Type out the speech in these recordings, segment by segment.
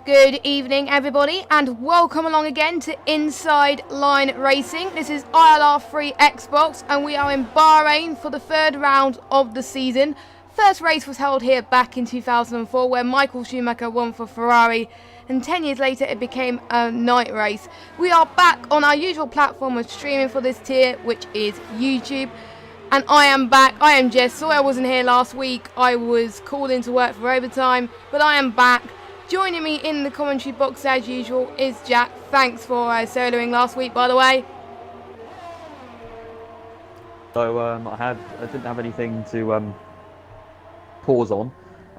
Good evening everybody and welcome along again to Inside Line Racing. This is ILR3 Xbox and we are in Bahrain for the third round of the season. First race was held here back in 2004 where Michael Schumacher won for Ferrari, and 10 years later it became a night race. We are back on our usual platform of streaming for this tier, which is YouTube. And I am back. I am Jess. Sorry I wasn't here last week. I was called into work for overtime, but I am back. Joining me in the commentary box as usual is Jack. Thanks for soloing last week, by the way. So I didn't have anything to pause on.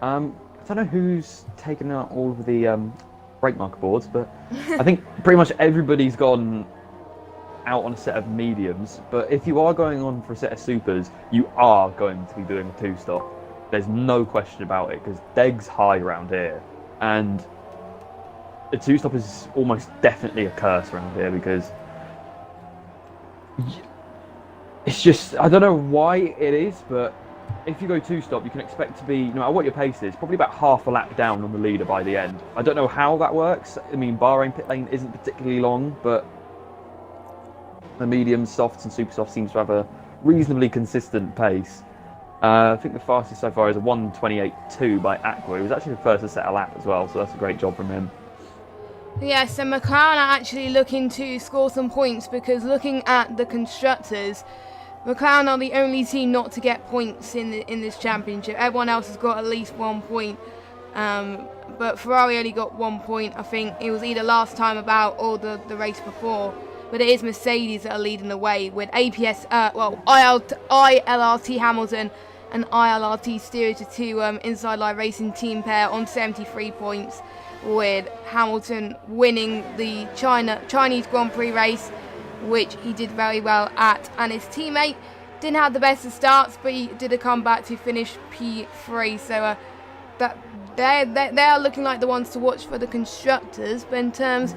I don't know who's taken out all of the brake marker boards, but I think pretty much everybody's gone out on a set of mediums. But if you are going on for a set of supers, you are going to be doing a two-stop. There's no question about it, because Deg's high around here. And a two-stop is almost definitely a curse around here, because it's just, I don't know why it is, but if you go two-stop, you can expect to be, no matter what your pace is, probably about half a lap down on the leader by the end. I don't know how that works. I mean, Bahrain pit lane isn't particularly long, but the mediums, softs and super softs seems to have a reasonably consistent pace. I think the fastest so far is a 1:28.2 by Aqua. He was actually the first to set a lap as well, so that's a great job from him. Yes, and McLaren are actually looking to score some points, because looking at the constructors, McLaren are the only team not to get points in this championship. Everyone else has got at least 1 point, but Ferrari only got 1 point. I think it was either last time about or the race before. But it is Mercedes that are leading the way with ILRT Hamilton and ILRT Steerage, the two Inside Line Racing team pair, on 73 points, with Hamilton winning the Chinese Grand Prix race, which he did very well at, and his teammate didn't have the best of starts, but he did a comeback to finish P3. So they are looking like the ones to watch for the constructors. But in terms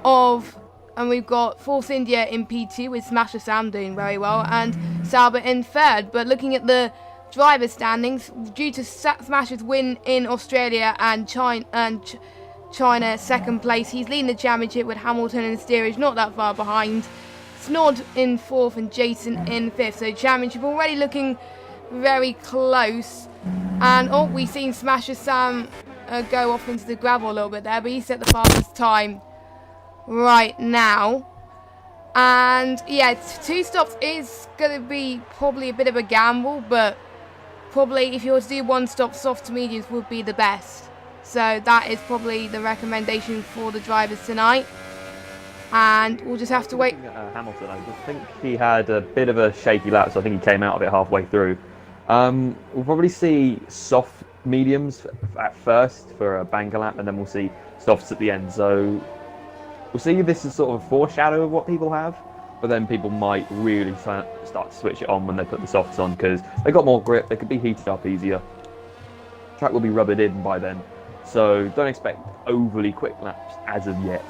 of, and we've got Force India in P2 with Smasher Sam doing very well and Sauber in third. But looking at the driver standings, due to Smasher's win in Australia and China second place, he's leading the championship with Hamilton and Steerage not that far behind. Snod in fourth and Jason in fifth. So championship already looking very close. And we've seen Smasher Sam go off into the gravel a little bit there, but he set the fastest time right now. And yeah, two stops is going to be probably a bit of a gamble, but probably if you were to do one stop, soft to mediums would be the best. So that is probably the recommendation for the drivers tonight, and we'll just have to wait. Hamilton, I just think he had a bit of a shaky lap, so I think he came out of it halfway through. We'll probably see soft mediums at first for a banker lap, and then we'll see softs at the end. So we'll see if this is sort of a foreshadow of what people have, but then people might really start to switch it on when they put the softs on, because they got more grip, they could be heated up easier. Track will be rubbered in by then, so don't expect overly quick laps as of yet.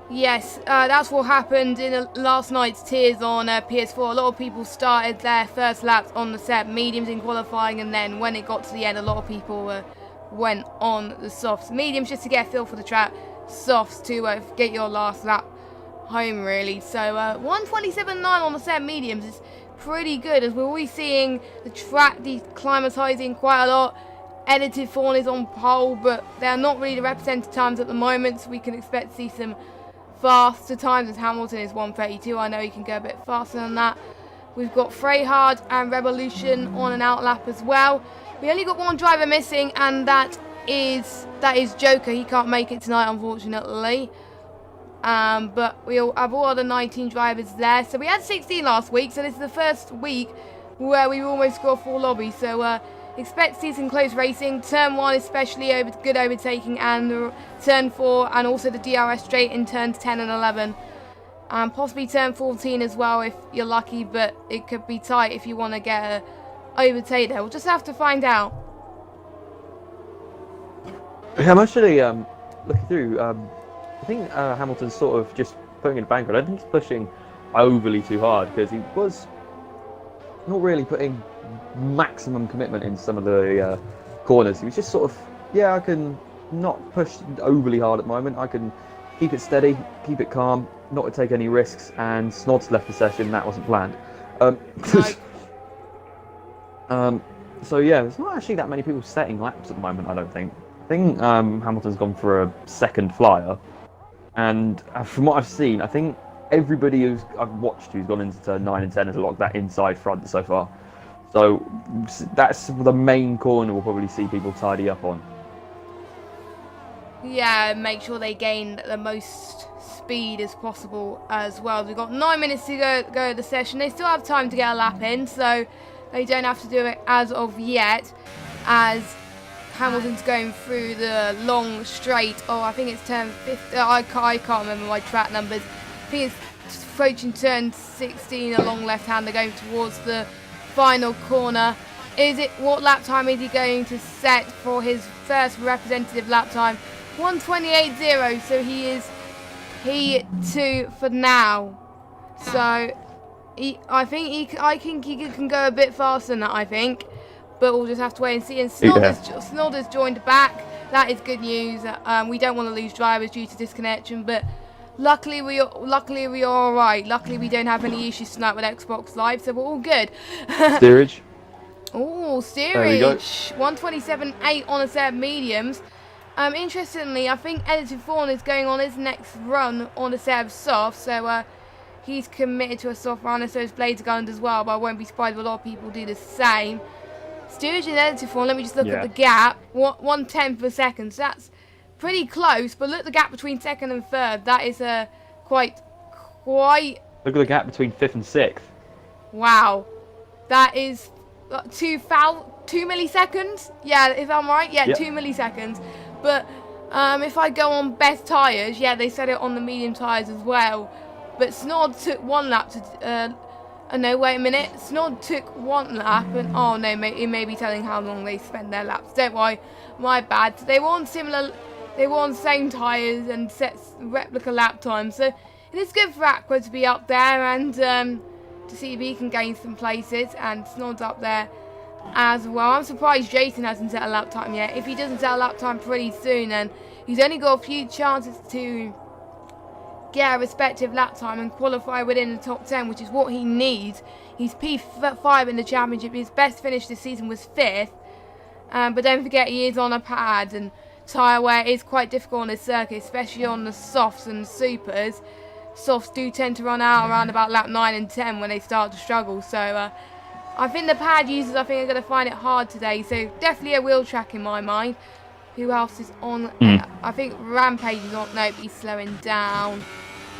Yes, that's what happened in last night's tiers on PS4. A lot of people started their first laps on the set mediums in qualifying, and then when it got to the end, a lot of people went on the softs. Mediums just to get a feel for the track, softs to get your last lap home, really. So 1:27.9 on the set mediums is pretty good, as we're always seeing the track declimatizing quite a lot. Edited Fawn is on pole, but they're not really the represented times at the moment, so we can expect to see some faster times, as Hamilton is 1:32. I know he can go a bit faster than that. We've got Freyhard and Revolution on an out lap as well. We only got one driver missing, and that is Joker. He can't make it tonight, unfortunately. But we all have all the 19 drivers there. So we had 16 last week, so this is the first week where we almost got full lobby. So expect to see some close racing. Turn 1 especially, good overtaking, and turn 4, and also the DRS straight in turns 10 and 11. And possibly turn 14 as well if you're lucky, but it could be tight if you want to get a overtake there. We'll just have to find out. Yeah, I'm actually looking through. I think Hamilton's sort of just putting in a banker. I don't think he's pushing overly too hard, because he was not really putting maximum commitment in some of the corners. He was just sort of, yeah, I can not push overly hard at the moment. I can keep it steady, keep it calm, not to take any risks. And Snod's left the session. That wasn't planned. So yeah, there's not actually that many people setting laps at the moment. I don't think. I think Hamilton's gone for a second flyer, and from what I've seen, I think everybody I've watched who's gone into turn 9 and 10 has locked that inside front so far. So that's the main corner we'll probably see people tidy up on. Yeah, make sure they gain the most speed as possible as well. We've got 9 minutes to go the session. They still have time to get a lap in, so they don't have to do it as of yet, as Hamilton's going through the long straight. Oh, I think it's turn 50. I can't remember my track numbers. I think it's approaching turn 16 along left-hander, going towards the final corner. What lap time is he going to set for his first representative lap time? 1:28.0. So he is P2 for now. So I think he can go a bit faster than that. I think, but we'll just have to wait and see. And Snod has joined back. That is good news. We don't want to lose drivers due to disconnection, but luckily we are all right. Luckily we don't have any issues tonight with Xbox Live, so we're all good. Steerage. Oh, steerage. 1:27.8 on a set of mediums. Interestingly, I think Editor Fawn is going on his next run on a set of softs, so he's committed to a soft runner, so his blades are gunned as well, but I won't be surprised if a lot of people do the same. Steerage and Editor Fawn, let me just look at the gap. 1/10 per second, so that's pretty close, but look at the gap between second and third. That is quite. Look at the gap between 5th and 6th. Wow. That is 2 milliseconds? Yeah, if I'm right? Yeah, yep. 2 milliseconds. But if I go on best tyres, yeah, they said it on the medium tyres as well. But Snod took 1 lap to... no, wait a minute. Snod took 1 lap, and... Oh, no, it may be telling how long they spend their laps. Don't worry, my bad. They were on the same tyres and set replica lap times. So it is good for Aqua to be up there and to see if he can gain some places. And Snod's up there as well. I'm surprised Jason hasn't set a lap time yet. If he doesn't set a lap time pretty soon, then he's only got a few chances to get a respective lap time and qualify within the top 10, which is what he needs. He's P5 in the championship. His best finish this season was 5th. But don't forget, he is on a pad, and tyre wear is quite difficult on this circuit, especially on the softs and supers. Softs do tend to run out around about lap 9 and 10 when they start to struggle. So I think the pad users, are going to find it hard today. So definitely a wheel track in my mind. Who else is on? I think Rampage is on. Nope, he's slowing down.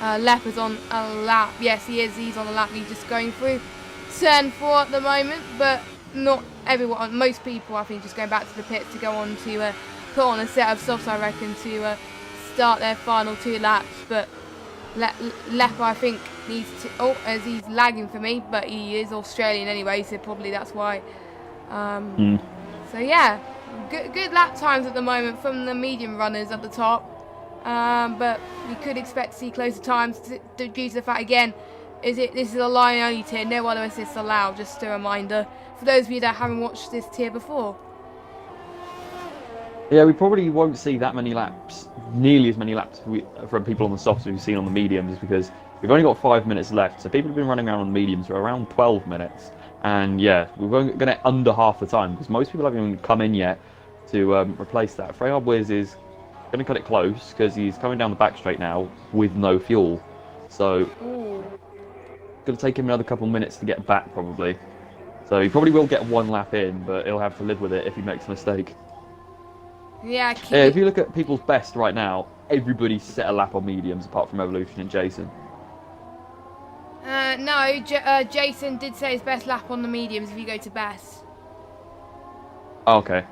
Leopard's on a lap. Yes, he is. He's on a lap. He's just going through turn 4 at the moment. But not everyone. Most people, I think, just going back to the pits to go on to put on a set of softs, I reckon, to start their final 2 laps. But Leopard, I think, needs to... Oh, as he's lagging for me. But he is Australian anyway, so probably that's why. So, yeah. Good lap times at the moment from the medium runners at the top, but we could expect to see closer times due to the fact, again, this is a line only tier, no other assists allowed, just a reminder for those of you that haven't watched this tier before. Yeah, we probably won't see that many laps, nearly as many laps from people on the softs we've seen on the mediums, because we've only got 5 minutes left, so people have been running around on the mediums for around 12 minutes. And yeah, we're going to under half the time, because most people haven't even come in yet to replace that. Freyhard Wiz is going to cut it close, because he's coming down the back straight now with no fuel. So, going to take him another couple of minutes to get back, probably. So he probably will get 1 lap in, but he'll have to live with it if he makes a mistake. Yeah, if you look at people's best right now, everybody's set a lap on mediums, apart from Evolution and Jason. No, Jason did say his best lap on the mediums if you go to best. Oh, okay.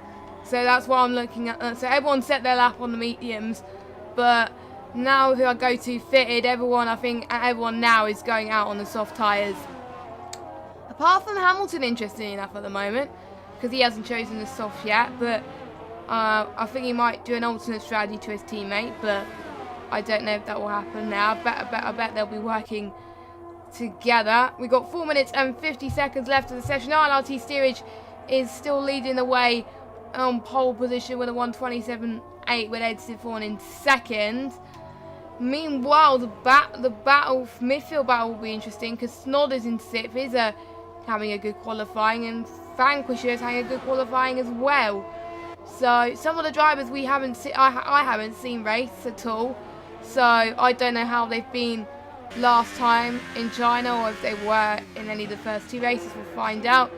So that's what I'm looking at. So everyone set their lap on the mediums, but now if I go to fitted, I think everyone now is going out on the soft tyres. Apart from Hamilton, interesting enough at the moment, because he hasn't chosen the soft yet, but I think he might do an alternate strategy to his teammate, but I don't know if that will happen now. I bet they'll be working together. We've got 4 minutes and 50 seconds left of the session. ILR3 Steerage is still leading the way on pole position with a 1:27 8 with Edson Thorne in second. Meanwhile, the midfield battle will be interesting because Snod is in 6th, is having a good qualifying, and Vanquisher is having a good qualifying as well. So some of the drivers we haven't seen, I haven't seen race at all. So I don't know how they've been last time in China, or if they were in any of the first 2 races. We'll find out.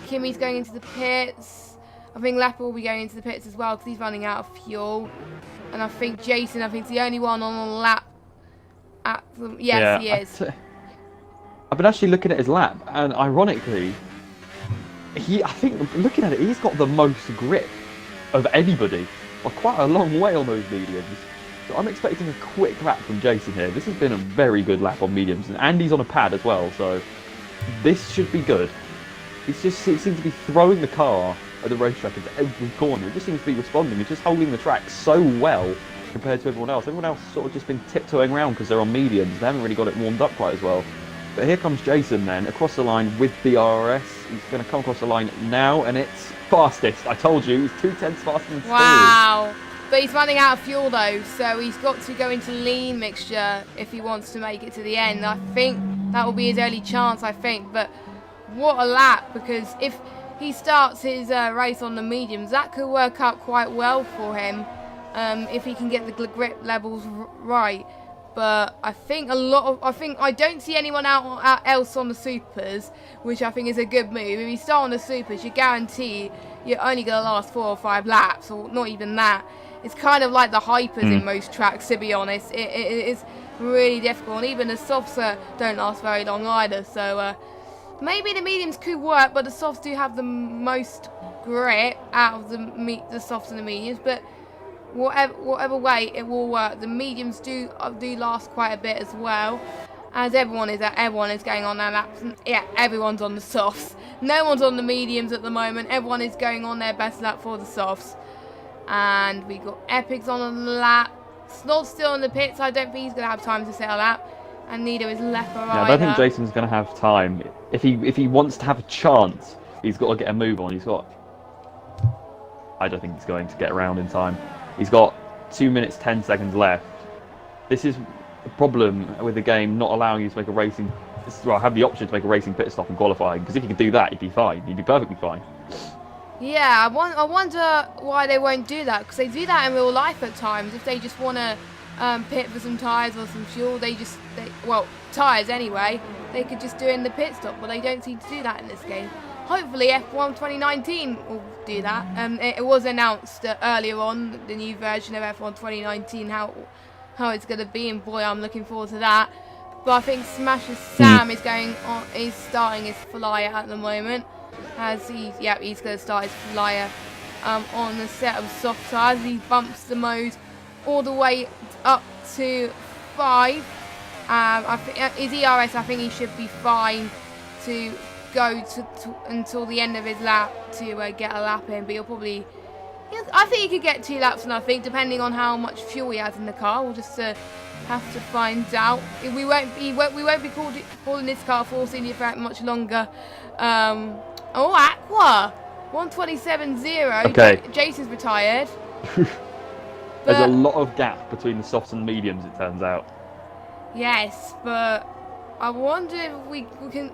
Kimmy's going into the pits. I think Lepper will be going into the pits as well because he's running out of fuel. And I think Jason, is the only one on a lap. Yes, he is. I've been actually looking at his lap, and ironically, I think looking at it, he's got the most grip of anybody by quite a long way on those mediums. So I'm expecting a quick lap from Jason here. This has been a very good lap on mediums, and Andy's on a pad as well, so this should be good. He seems to be throwing the car at the racetrack into every corner. It just seems to be responding. It's just holding the track so well compared to everyone else. Everyone else sort of just been tiptoeing around because they're on mediums. They haven't really got it warmed up quite as well. But here comes Jason then, across the line with the RRS. He's going to come across the line now, and it's fastest. I told you, he's 2/10 faster than Wow. But he's running out of fuel though, so he's got to go into lean mixture if he wants to make it to the end. I think that will be his only chance, I think. But what a lap, because if he starts his race on the mediums, that could work out quite well for him if he can get the grip levels right. But I think I don't see anyone else on the supers, which I think is a good move. If you start on the supers, you guarantee you're only going to last 4 or 5 laps, or not even that. It's kind of like the hypers in most tracks, to be honest. It is really difficult, and even the softs don't last very long either. So maybe the mediums could work, but the softs do have the most grip out of the softs and the mediums. But whatever way it will work, the mediums do last quite a bit as well. As everyone is going on their laps. Yeah, everyone's on the softs. No one's on the mediums at the moment. Everyone is going on their best lap for the softs. And we got Epics on the lap. Snod's still in the pits. I don't think he's going to have time to set a lap. And neither is Lepper either. Yeah, I don't think Jason's going to have time. If he wants to have a chance, he's got to get a move on. I don't think he's going to get around in time. He's got 2 minutes 10 seconds left. This is a problem with the game not allowing you to make a racing. Well, have the option to make a racing pit stop in qualifying. Because if you could do that, he'd be fine. He'd be perfectly fine. Yeah, I wonder why they won't do that, because they do that in real life at times. If they just want to pit for some tyres or some fuel, tyres anyway, they could just do it in the pit stop, but they don't seem to do that in this game. Hopefully F1 2019 will do that. It was announced earlier on, the new version of F1 2019, how it's going to be, and boy, I'm looking forward to that. But I think Smasher Sam is starting his flyer at the moment. He's going to start his flyer on the set of soft tyres. He bumps the mode all the way up to 5. His ERS, I think he should be fine to go until the end of his lap to get a lap in. But I think he could get 2 laps, and I think depending on how much fuel he has in the car, we'll just have to find out. We won't be calling this car Force India for much longer. Aqua 127.0. Okay. Jason's retired. There's a lot of gap between the softs and the mediums, it turns out. Yes, but I wonder if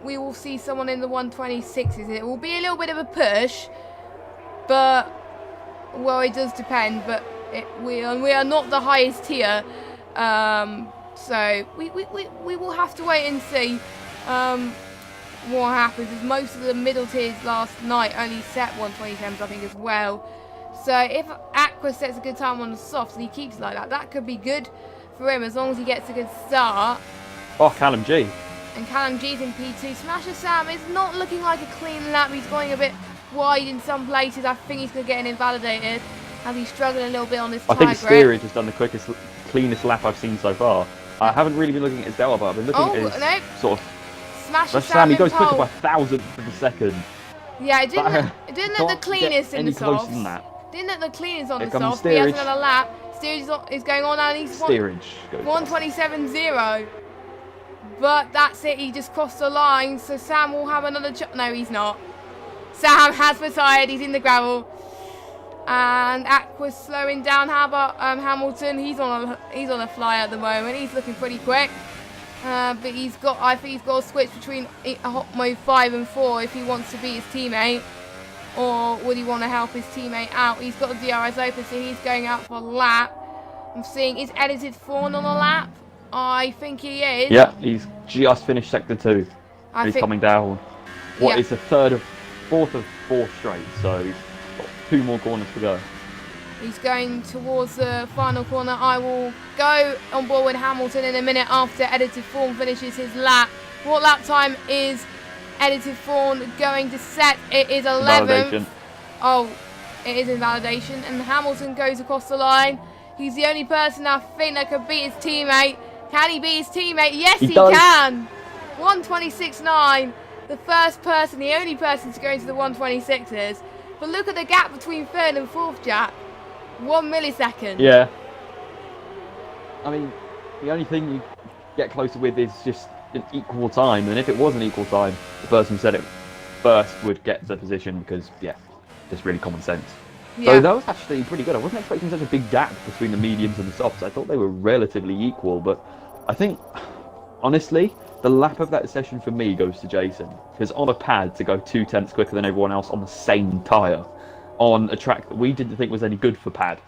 we will see someone in the 126s. It will be a little bit of a push, but it does depend. But we are not the highest tier, so we will have to wait and see what happens. As most of the middle tiers last night only set 127s, I think, as well. So if Aqua sets a good time on the softs and he keeps like that, that could be good for him as long as he gets a good start. Oh, Callum G. And Callum G's in P2. Smasher Sam is not looking like a clean lap. He's going a bit wide in some places. I think he's going to get invalidated as he's struggling a little bit on this tyre grip. I think Steerage has done the cleanest lap I've seen so far. I haven't really been looking at his delta, but I've been looking at his sort of... Smasher Sam he goes quicker by 1,000th of a second. Yeah, it didn't look the cleanest in the softs. Didn't look the cleanest on the softs, but he has another lap. Steerage is going on, and he's 127.0. But that's it, he just crossed the line, so Sam will have another no, he's not. Sam has retired, he's in the gravel. And Aqua's slowing down. How about Hamilton? He's on a fly at the moment. He's looking pretty quick. But I think he's got to switch between hot mode 5 and 4 if he wants to beat his teammate. Or would he want to help his teammate out? He's got the DRS open, so he's going out for a lap. I'm seeing, is Edited Fawn on a lap? I think he is. Yeah, he's just finished sector 2. He's coming down. It's the fourth of 4 straight, so he's got 2 more corners to go. He's going towards the final corner. I will go on board with Hamilton in a minute after Edited Fawn finishes his lap. What lap time is Edited Fawn going to set? It is 11th. Oh, it is invalidation. And Hamilton goes across the line. He's the only person I think that could beat his teammate. Can he beat his teammate? Yes, he can. 126.9. The first person, the only person to go into the 126s. But look at the gap between 3rd and 4th, Jack. 1 millisecond. Yeah. I mean, the only thing you get closer with is just an equal time. And if it was an equal time, the person who said it first would get the position because, yeah, just really common sense. Yeah. So that was actually pretty good. I wasn't expecting such a big gap between the mediums and the softs. I thought they were relatively equal, but I think, honestly, the lap of that session for me goes to Jason. Because on a pad to go 2 tenths quicker than everyone else on the same tyre, on a track that we didn't think was any good for pad.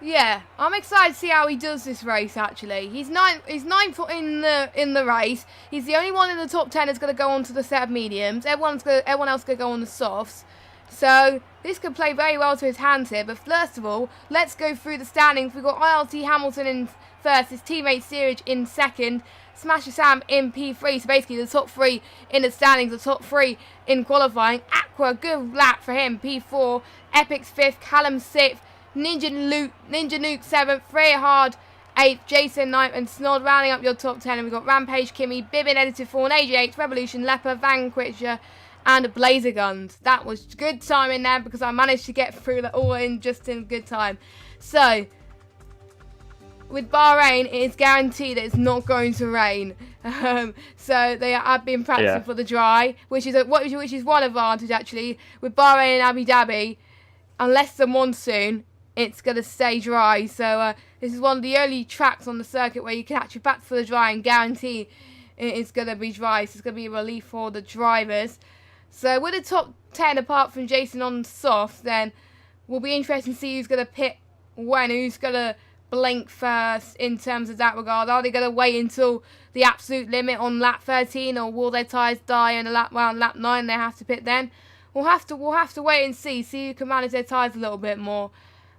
Yeah, I'm excited to see how he does this race. Actually, he's ninth in the race. He's the only one in the top 10 that's going to go on to the set of mediums. Everyone else going to go on the softs. So this could play very well to his hands here. But first of all, let's go through the standings. We've got ILT Hamilton in first, his teammate Steerage in second, Smasher Sam in P3. So basically the top 3 in the standings, the top 3 in qualifying. Aqua, good lap for him, P4. Epic's 5th, Callum 6th, Ninja Nuke 7th, Freya Hard 8th, Jason 9th, and Snod rounding up your top 10. And we've got Rampage, Kimmy, Bibbin, Edited Fawn, AJ8, Revolution, Leper, Vanquisher, and Blazer Guns. That was good time in there because I managed to get through that all in good time. So with Bahrain, it is guaranteed that it's not going to rain. So they have been practicing for the dry, which is one advantage actually. With Bahrain and Abu Dhabi, unless the monsoon, it's going to stay dry. So this is one of the only tracks on the circuit where you can actually practice for the dry and guarantee it's going to be dry. So it's going to be a relief for the drivers. So with the top 10, apart from Jason on soft, then we'll be interested to see who's going to pit when, who's going to blink first in terms of that regard. Are they going to wait until the absolute limit on lap 13, or will their tyres die in around lap 9? They have to pit then. We'll have to wait and see who can manage their tyres a little bit more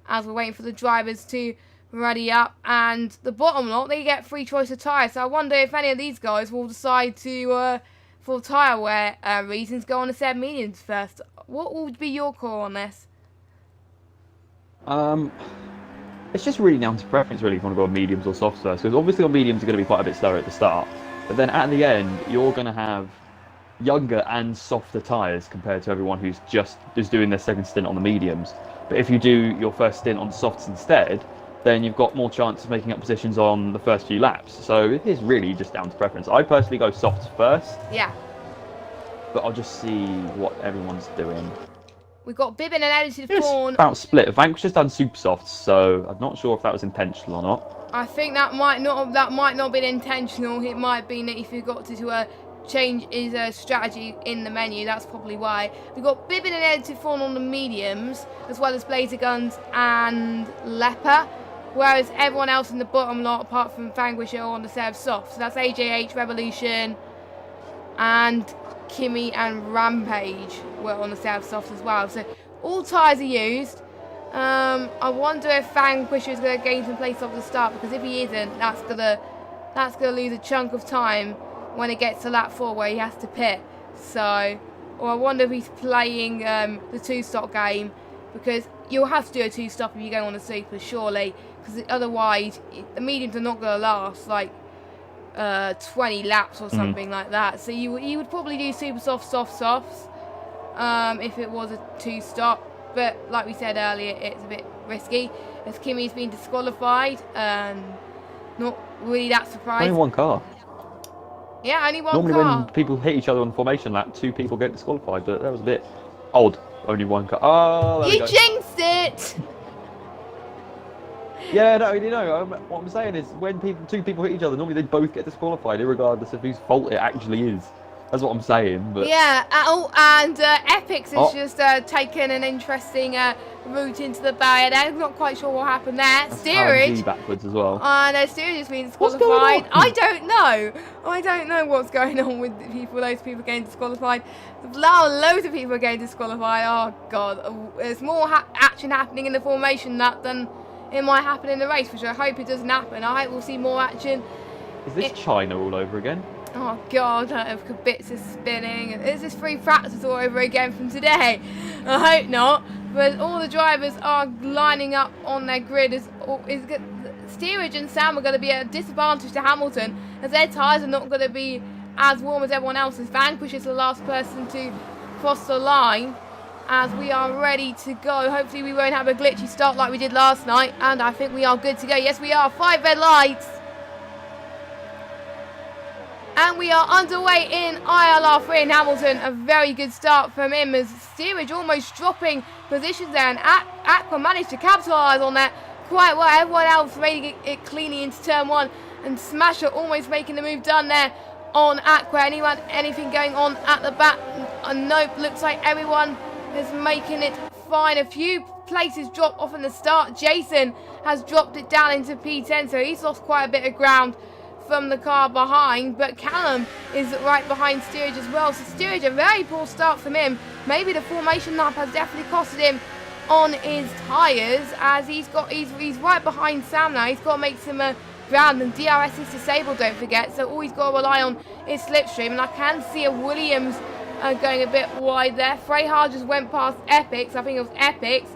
as we're waiting for the drivers to ready up. And the bottom lot, they get free choice of tyres. So I wonder if any of these guys will decide to, for tyre wear reasons, go on the 7 mediums first. What would be your call on this? It's just really down to preference, really, if you want to go on mediums or softs first. Because obviously on mediums are going to be quite a bit slower at the start. But then at the end, you're going to have younger and softer tyres compared to everyone who's just doing their second stint on the mediums. But if you do your first stint on softs instead, then you've got more chance of making up positions on the first few laps. So it is really just down to preference. I personally go softs first. Yeah. But I'll just see what everyone's doing. We've got Bibbin and Edited Fawn. About split. Vanquisher's done super softs, so I'm not sure if that was intentional or not. I think that might not be intentional. It might be that if you got to change his strategy in the menu, that's probably why. We've got Bibbin and Edited Fawn on the mediums, as well as Blazer Guns and Leper, whereas everyone else in the bottom lot, apart from Vanquisher, are on the set of softs. So that's AJH, Revolution, and Kimmy and Rampage were on the set of softs as well. So all tyres are used. I wonder if Vanquisher is going to gain some place off the start, because if he isn't, that's gonna lose a chunk of time when it gets to lap 4 where he has to pit. So, or I wonder if he's playing the 2-stop game, because you'll have to do a 2-stop if you go on the super, surely, because otherwise the mediums are not going to last like 20 laps or something like that. So you would probably do super softs if it was a 2-stop. But like we said earlier, it's a bit risky as Kimmy's been disqualified. Not really that surprised. Only one car. Yeah, only one Normally car. when people hit each other on the formation lap, 2 people get disqualified, but that was a bit odd. Only one car. Oh, there we You go. jinxed it! Yeah, no, you know, what I'm saying is when two people hit each other, normally they both get disqualified, regardless of whose fault it actually is. That's what I'm saying. But Yeah, and Epix has Oh. just taken an interesting route into the barrier there. I'm not quite sure what happened there. that's Steerage. RNG backwards as well. No, steerage has been What's going disqualified. on? I don't know. I don't know what's going on with the people. Those people getting disqualified. Loads of people are getting disqualified. Oh God, there's more action happening in the formation than it might happen in the race, which I hope it doesn't happen. I hope we'll see more action. Is this China all over again? Oh God, bits are spinning. Is this free practice all over again from today? I hope not. But all the drivers are lining up on their grid. Steerage and Sam are going to be at a disadvantage to Hamilton, as their tyres are not going to be as warm as everyone else's. Vanquish is the last person to cross the line, as we are ready to go. Hopefully we won't have a glitchy start like we did last night, and I think we are good to go. Yes, we are. 5 red lights. And we are underway in ILR3 in Hamilton. A very good start from him, as Steerage almost dropping positions there, and Aqua managed to capitalise on that quite well. Everyone else making it cleanly into turn 1, and Smasher almost making the move done there on Aqua. Anything going on at the back? Nope, looks like everyone is making it fine. A few places dropped off in the start. Jason has dropped it down into P10, so he's lost quite a bit of ground from the car behind, but Callum is right behind Steerage as well. So Steerage, a very poor start from him. Maybe the formation lap has definitely costed him on his tyres, as he's right behind Sam now. He's got to make some ground, and DRS is disabled, don't forget, so all he's got to rely on is slipstream. And I can see a Williams going a bit wide there. Freyhard just went past Epix. I think it was Epix.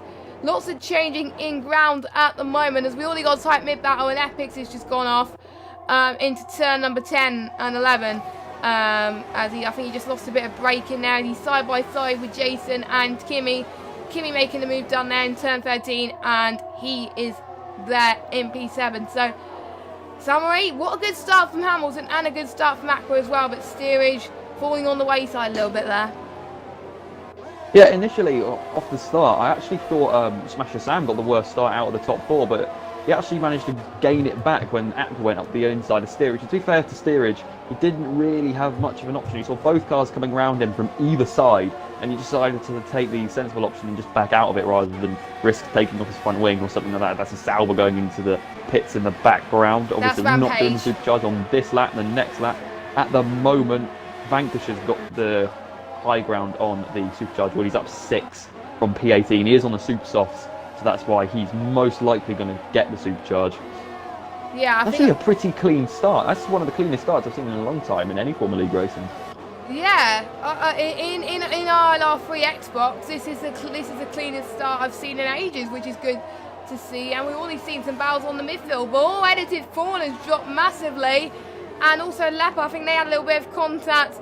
Lots of changing in ground at the moment, as we already got a tight mid battle, and Epix has just gone off into turn number 10 and 11, as I think he just lost a bit of brake in there, and he's side by side with Jason and Kimmy making the move down there in turn 13, and he is there in P7. So summary, what a good start from Hamilton, and a good start from Aqua as well, but Steerage falling on the wayside a little bit there. Yeah, initially off the start, I actually thought Smasher Sam got the worst start out of the top 4, but he actually managed to gain it back when Aqua went up the inside of Steerage. To be fair to Steerage, he didn't really have much of an option. He saw both cars coming around him from either side, and he decided to take the sensible option and just back out of it rather than risk taking off his front wing or something like that. That's a Sauber going into the pits in the background. Obviously not doing the supercharge on this lap and the next lap. At the moment, Vanquish has got the high ground on the supercharge. Well, he's up 6 from P18. He is on the super softs, so that's why he's most likely going to get the supercharge. Yeah, that's actually a pretty clean start. That's one of the cleanest starts I've seen in a long time in any Formula League racing. Yeah, in ILR3 Xbox, this is the cleanest start I've seen in ages, which is good to see. And we've already seen some battles on the midfield, but all edited forward has dropped massively. And also Leper, I think they had a little bit of contact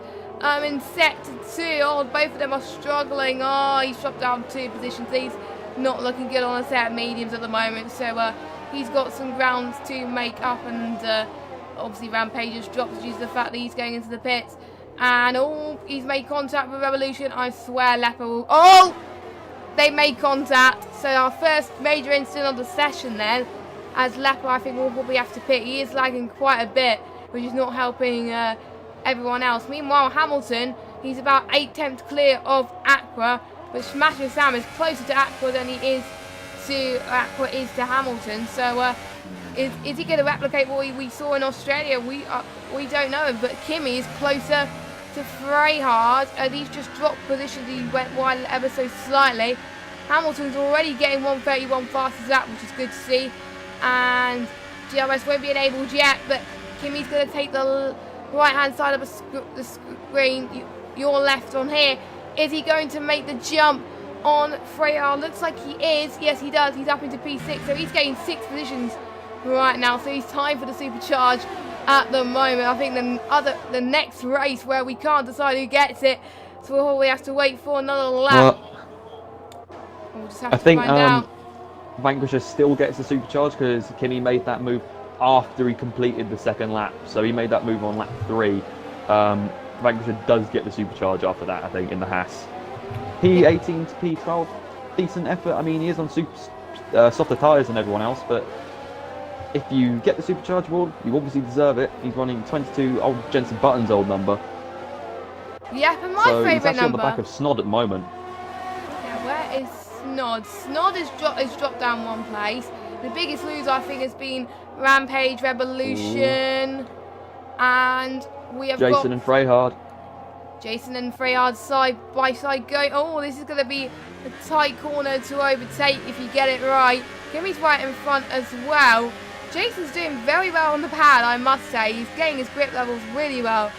in set 2. Oh, both of them are struggling. Oh, he's dropped down 2 positions. He's not looking good on a set of mediums at the moment, so he's got some ground to make up, and obviously Rampage has dropped due to the fact that he's going into the pits. And he's made contact with Revolution. I swear Leper will... Oh! They made contact. So our first major incident of the session then, as Leper I think will probably have to pit. He is lagging quite a bit, which is not helping everyone else. Meanwhile, Hamilton, he's about 8/10 clear of Aqua, but Smasher Sam is closer to Aqua than he is to Hamilton. So is he going to replicate what we saw in Australia? We don't know, but Kimmy is closer to Freyhard. He's just dropped positions. He went wide ever so slightly. Hamilton's already getting 131 fast as that, which is good to see. And GRS won't be enabled yet, but Kimmy's going to take the right-hand side of the screen. Your left on here. Is he going to make the jump on Freyhard? Looks like he is. Yes, he does. He's up into P6, so he's getting 6 positions right now. So he's time for the supercharge at the moment. I think the next race where we can't decide who gets it, so we'll probably have to wait for another lap. We'll just have to find out. Vanquisher still gets the supercharge because Kinney made that move after he completed the second lap, so he made that move on lap 3. Vanquisher does get the supercharge after that, I think, in the Haas. P18 to P12, decent effort. I mean, he is on softer tyres than everyone else, but if you get the supercharged award, you obviously deserve it. He's running 22, old Jenson Button's old number. Yeah, but my So he's favourite actually number. on the back of Snod at the moment. Yeah, where is Snod? Snod has dropped down one place. The biggest loser, I think, has been Rampage Revolution. And we have Jason and Freyhard. Jason and Freyhard side by side going. Oh, this is going to be a tight corner to overtake if you get it right. Kimmy's right in front as well. Jason's doing very well on the pad, I must say. He's getting his grip levels really well.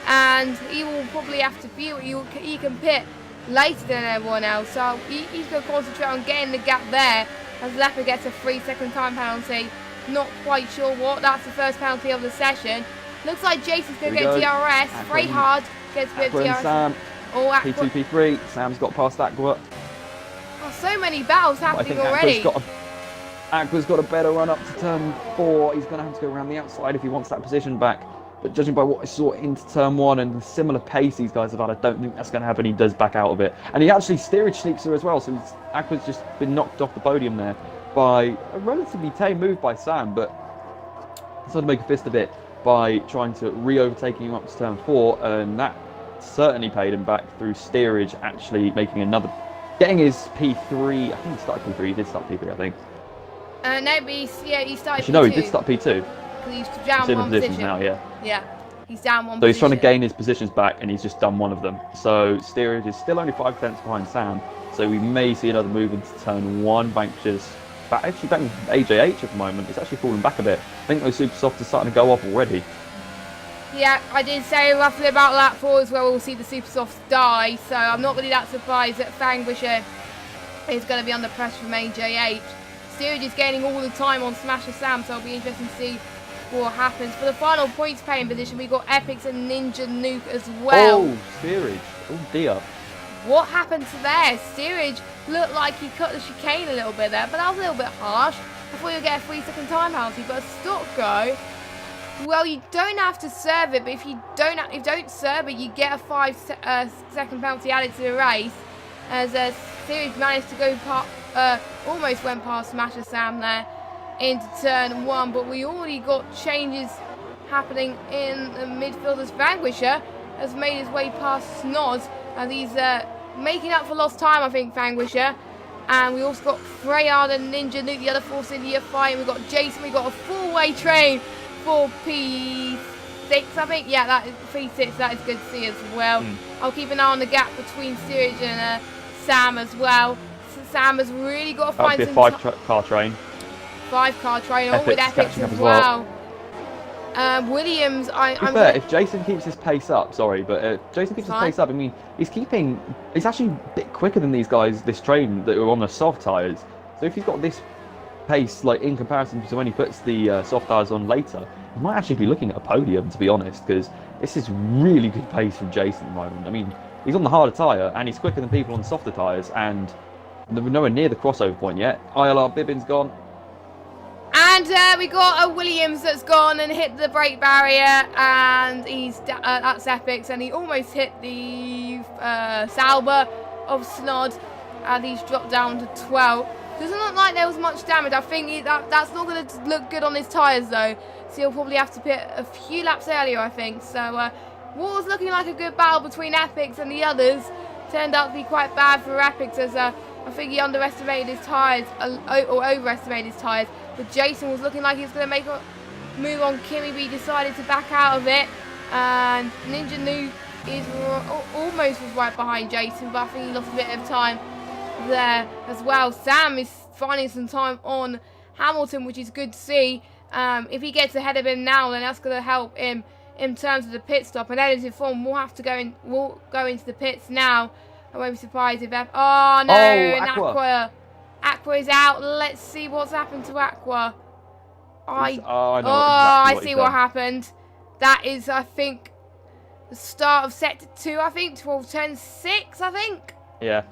And he will probably have to feel he can pit later than everyone else. So he's going to concentrate on getting the gap there as Leopard gets a 3-second time penalty. Not quite sure what. That's the first penalty of the session. Looks like Jason's going to get DRS. Freyhard gets a bit of DRS. Sam. Oh, P2, P3. Sam's got past Aqua. Oh, so many battles happening already. Aqua's got a better run up to turn 4. He's going to have to go around the outside if he wants that position back. But judging by what I saw into turn 1 and the similar pace these guys have had, I don't think that's going to happen. He does back out of it. And he actually steerage sneaks her as well. So Aqua's just been knocked off the podium there by a relatively tame move by Sam. But decided to make a fist of it by trying to re-overtaking him up to turn 4. And that certainly paid him back through steerage, actually making another... Getting his P3. I think he started P3. He did start P3, I think. No, but he started Actually, no, he did start P2. He's down in one positions position now, yeah. Yeah, he's down one So position. he's trying to gain his positions back, and he's just done one of them. So steerage is still only 5 tenths behind Sam. So we may see another move into turn 1. Vanquishes actually back with AJH at the moment. It's actually falling back a bit. I think those super softs are starting to go off already. Yeah, I did say roughly about lap 4 as well. We'll see the super softs die. So I'm not really that surprised that Vanquisher is going to be under pressure from AJH. Steerage is gaining all the time on Smasher Sam, so it'll be interesting to see what happens. For the final points paying position, we got Epics and Ninja Nuke as well. Oh, steerage. Oh dear. What happened to there? Steerage looked like he cut the chicane a little bit there, but that was a little bit harsh. I thought you'd get a 3-second time penalty, but a stop go. Well, you don't have to serve it, but if you don't serve it, you get a 5-second penalty added to the race. As Steerage managed to go almost went past Smasher Sam there into turn 1, but we already got changes happening in the midfield as Vanquisher has made his way past Snod, and he's making up for lost time, I think, Vanquisher. And we also got Freyhard and Ninja Nuke, the other Force India fight. We've got Jason, we've got a full-way train for P6, I think. Yeah, that is P6, that is good to see as well. I'll keep an eye on the gap between Steerage and Sam as well. Sam has really got to find some... That'd be a 5-car train. 5-car train, all with Epics as well. Williams, if Jason keeps his pace up, Jason keeps his pace up, I mean, he's actually a bit quicker than these guys, this train that are on the soft tyres. So if he's got this pace, like in comparison to when he puts the soft tyres on later, he might actually be looking at a podium, to be honest, because this is really good pace from Jason at the moment. I mean, he's on the harder tyre, and he's quicker than people on softer tyres, and we're nowhere near the crossover point yet. ILR Bibbin's gone. And we got a Williams that's gone and hit the brake barrier, and that's Epics, and he almost hit the Sauber of Snod, and he's dropped down to 12. Doesn't look like there was much damage. I think that's not going to look good on his tyres though, so he'll probably have to pit a few laps earlier, I think. So what was looking like a good battle between Epics and the others turned out to be quite bad for Epics, as I think he underestimated his tyres, or overestimated his tyres. But Jason was looking like he was going to make a move on Kimmy, but he decided to back out of it. And Ninja Nuke almost was right behind Jason, but I think he lost a bit of time there as well. Sam is finding some time on Hamilton, which is good to see. If he gets ahead of him now, then that's going to help him in terms of the pit stop. And edited form, we'll go into the pits now. I won't be surprised if oh no, Aqua is out. Let's see what's happened to Aqua. I see what happened. That is, I think, the start of sector 2, I think, 12-10-6, I think. Yeah.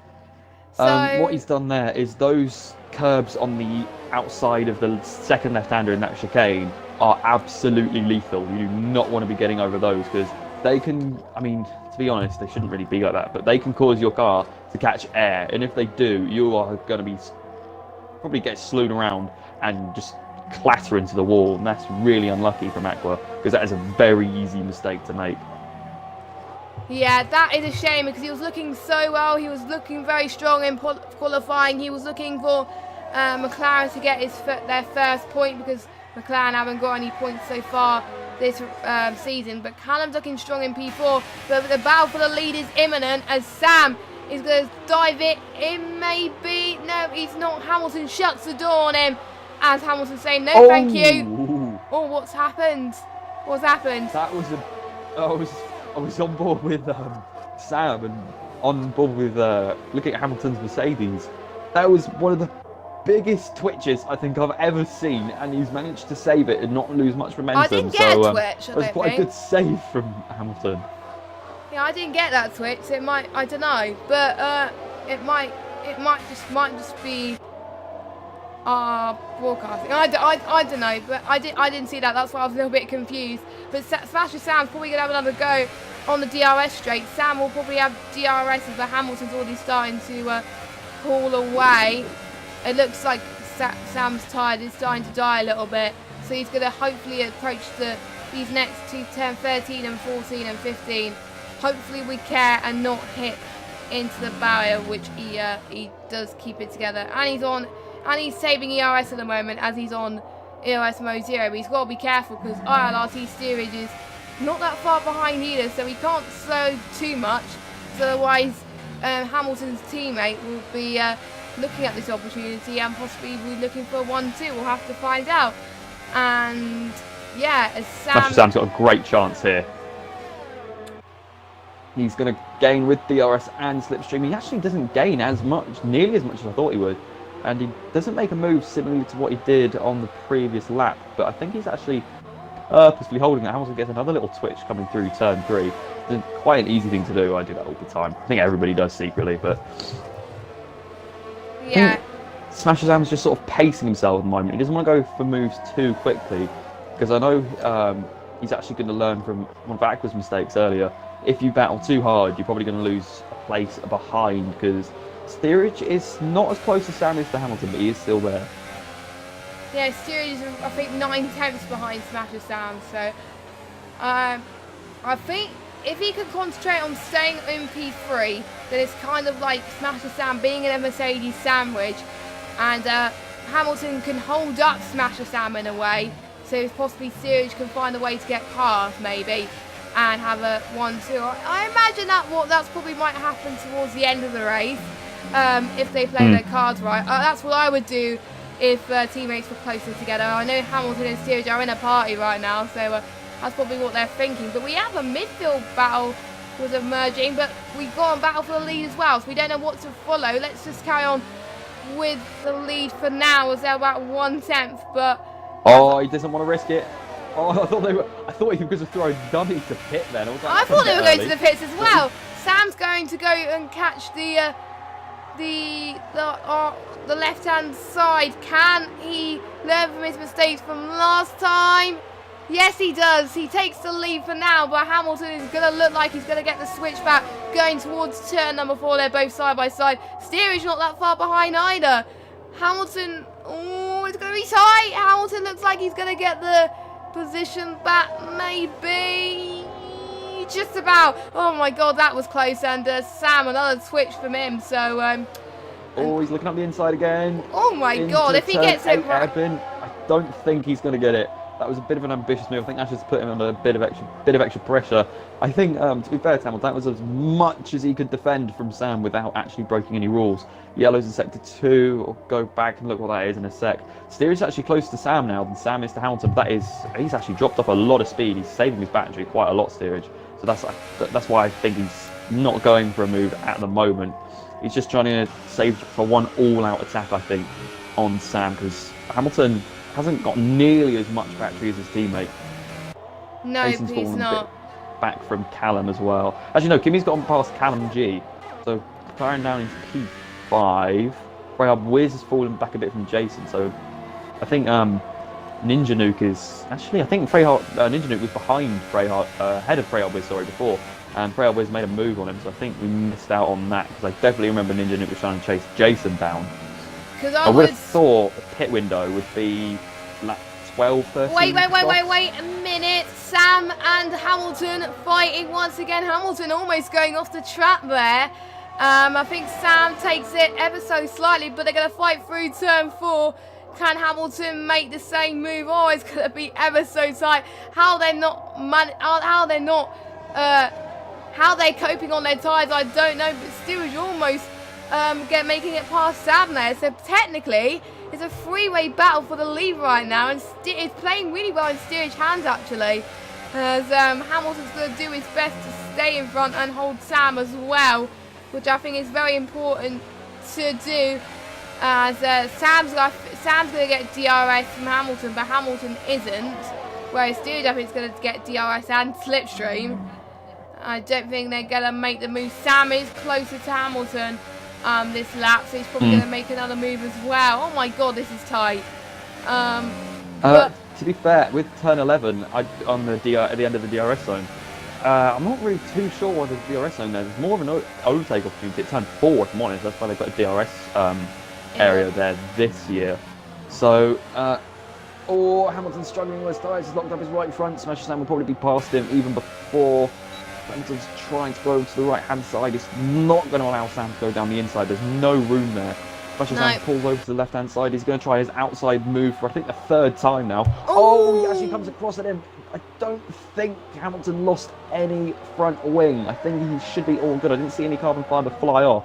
So, what he's done there is those curbs on the outside of the second left-hander in that chicane are absolutely lethal. You do not want to be getting over those, because they can, I mean, to be honest, they shouldn't really be like that, but they can cause your car to catch air, and if they do, you are going to be probably get slewed around and just clatter into the wall, and that's really unlucky from Aqua, because that is a very easy mistake to make. Yeah, that is a shame because he was looking so well. He was looking very strong in qualifying. He was looking for McLaren to get their first point because McLaren haven't got any points so far this season. But Callum's looking strong in P4. But the battle for the lead is imminent as Sam is going to dive it in maybe. No, he's not. Hamilton shuts the door on him as Hamilton saying no thank you. Oh, what's happened? What's happened? That was I was on board with Sam and on board with looking at Hamilton's Mercedes. That was one of the biggest twitches I think I've ever seen, and he's managed to save it and not lose much momentum. I didn't get a twitch. It was quite a good save from Hamilton. Yeah, I didn't get that twitch. So it might, I don't know, but it might just be broadcasting. I don't know, but I didn't see that. That's why I was a little bit confused. But Smasher Sam's probably gonna have another go on the DRS straight. Sam will probably have DRS, but Hamilton's already starting to pull away. It looks like Sam's tyre is starting to die a little bit, so he's gonna hopefully approach these next two 10, 13, and 14 and 15. Hopefully we care and not hit into the barrier, which he does keep it together, and he's saving ERS at the moment as he's on ERS mode 0. But he's got to be careful because ILR3 steerage is not that far behind either, so he can't slow too much. So otherwise, Hamilton's teammate will be looking at this opportunity and possibly be looking for a 1-2. We'll have to find out. And yeah, as Sam's got a great chance here. He's going to gain with DRS and slipstream. He actually doesn't gain as much, nearly as much as I thought he would. And he doesn't make a move similar to what he did on the previous lap. But I think he's actually purposely holding it. Hamilton gets another little twitch coming through turn 3. It's quite an easy thing to do. I do that all the time. I think everybody does secretly, but yeah. Smasher Sam's just sort of pacing himself at the moment. He doesn't want to go for moves too quickly because I know he's actually going to learn from one of Aqua's mistakes earlier. If you battle too hard, you're probably going to lose a place behind because steerage is not as close as Sam is to Hamilton, but he is still there. Yeah, steerage is I think 9/10 behind Smasher Sam, so I think if he could concentrate on staying in P3, then it's kind of like Smasher Sam being in a Mercedes sandwich, and Hamilton can hold up Smasher Sam in a way, so possibly steerage can find a way to get past maybe and have a 1-2. I imagine that's probably might happen towards the end of the race if they play their cards right. That's what I would do if teammates were closer together. I know Hamilton and steerage are in a party right now, so that's probably what they're thinking. But we have a midfield battle was emerging, but we've got a battle for the lead as well, so we don't know what to follow. Let's just carry on with the lead for now, as they're about 1/10. But he doesn't want to risk it. Oh, I thought he was going to throw a dummy to pit then. I thought they were going to the pits as well. Sam's going to go and catch the left-hand side. Can he learn from his mistakes from last time? Yes, he does. He takes the lead for now, but Hamilton is going to look like he's going to get the switch back going towards turn number 4. They're both side by side. Steerage not that far behind either. Hamilton, it's going to be tight. Hamilton looks like he's going to get the position back, maybe. Just about. Oh my god, that was close. And Sam, another switch from him. So, he's looking up the inside again. Oh my god, if he gets it right. I don't think he's going to get it. That was a bit of an ambitious move. I think that's just put him under a bit of extra pressure. I think, to be fair to Hamilton, that was as much as he could defend from Sam without actually breaking any rules. Yellow's in sector 2. I'll go back and look what that is in a sec. Steerage is actually closer to Sam now than Sam is to Hamilton. But he's actually dropped off a lot of speed. He's saving his battery quite a lot, Steerage. So that's why I think he's not going for a move at the moment. He's just trying to save for one all-out attack, I think, on Sam, because Hamilton hasn't got nearly as much battery as his teammate. No, Jason's he's fallen not. A bit back from Callum as well. Actually, no, Kimmy's gone past Callum G. So, firing down into P5. Wiz has fallen back a bit from Jason. So, I think Ninja Nuke is actually, I think Ninja Nuke was behind ahead of Freyhard Wiz, sorry, before, and Freyhard Wiz made a move on him, so I think we missed out on that because I definitely remember Ninja Nuke was trying to chase Jason down. I would have thought the pit window would be like 12, 13. Wait a minute. Sam and Hamilton fighting once again. Hamilton almost going off the track there. I think Sam takes it ever so slightly, but they're going to fight through turn 4. Can Hamilton make the same move? Oh, it's going to be ever so tight. How they're coping on their tyres, I don't know, but still is almost making it past Sam there. So technically, it's a three-way battle for the lead right now, and it's playing really well in steerage hands actually. As Hamilton's going to do his best to stay in front and hold Sam as well, which I think is very important to do. As Sam's going to get DRS from Hamilton, but Hamilton isn't. Whereas steerage, I think, is going to get DRS and slipstream. I don't think they're going to make the move. Sam is closer to Hamilton this lap, so he's probably going to make another move as well. Oh my god, this is tight. To be fair, with turn 11 at the end of the DRS zone, I'm not really too sure why there's DRS zone there. There's more of an overtake opportunity at turn 4, if I'm honest. That's why they've got a DRS area there this year. So, Hamilton's struggling with his tyres. He's locked up his right front. Smasher Sam will probably be past him even before. Hamilton's trying to go to the right-hand side. It's not going to allow Sam to go down the inside. There's no room there. Smasher Sam pulls over to the left-hand side. He's going to try his outside move for, I think, the third time now. Oh, he actually comes across at him. I don't think Hamilton lost any front wing. I think he should be all good. I didn't see any carbon fibre fly off.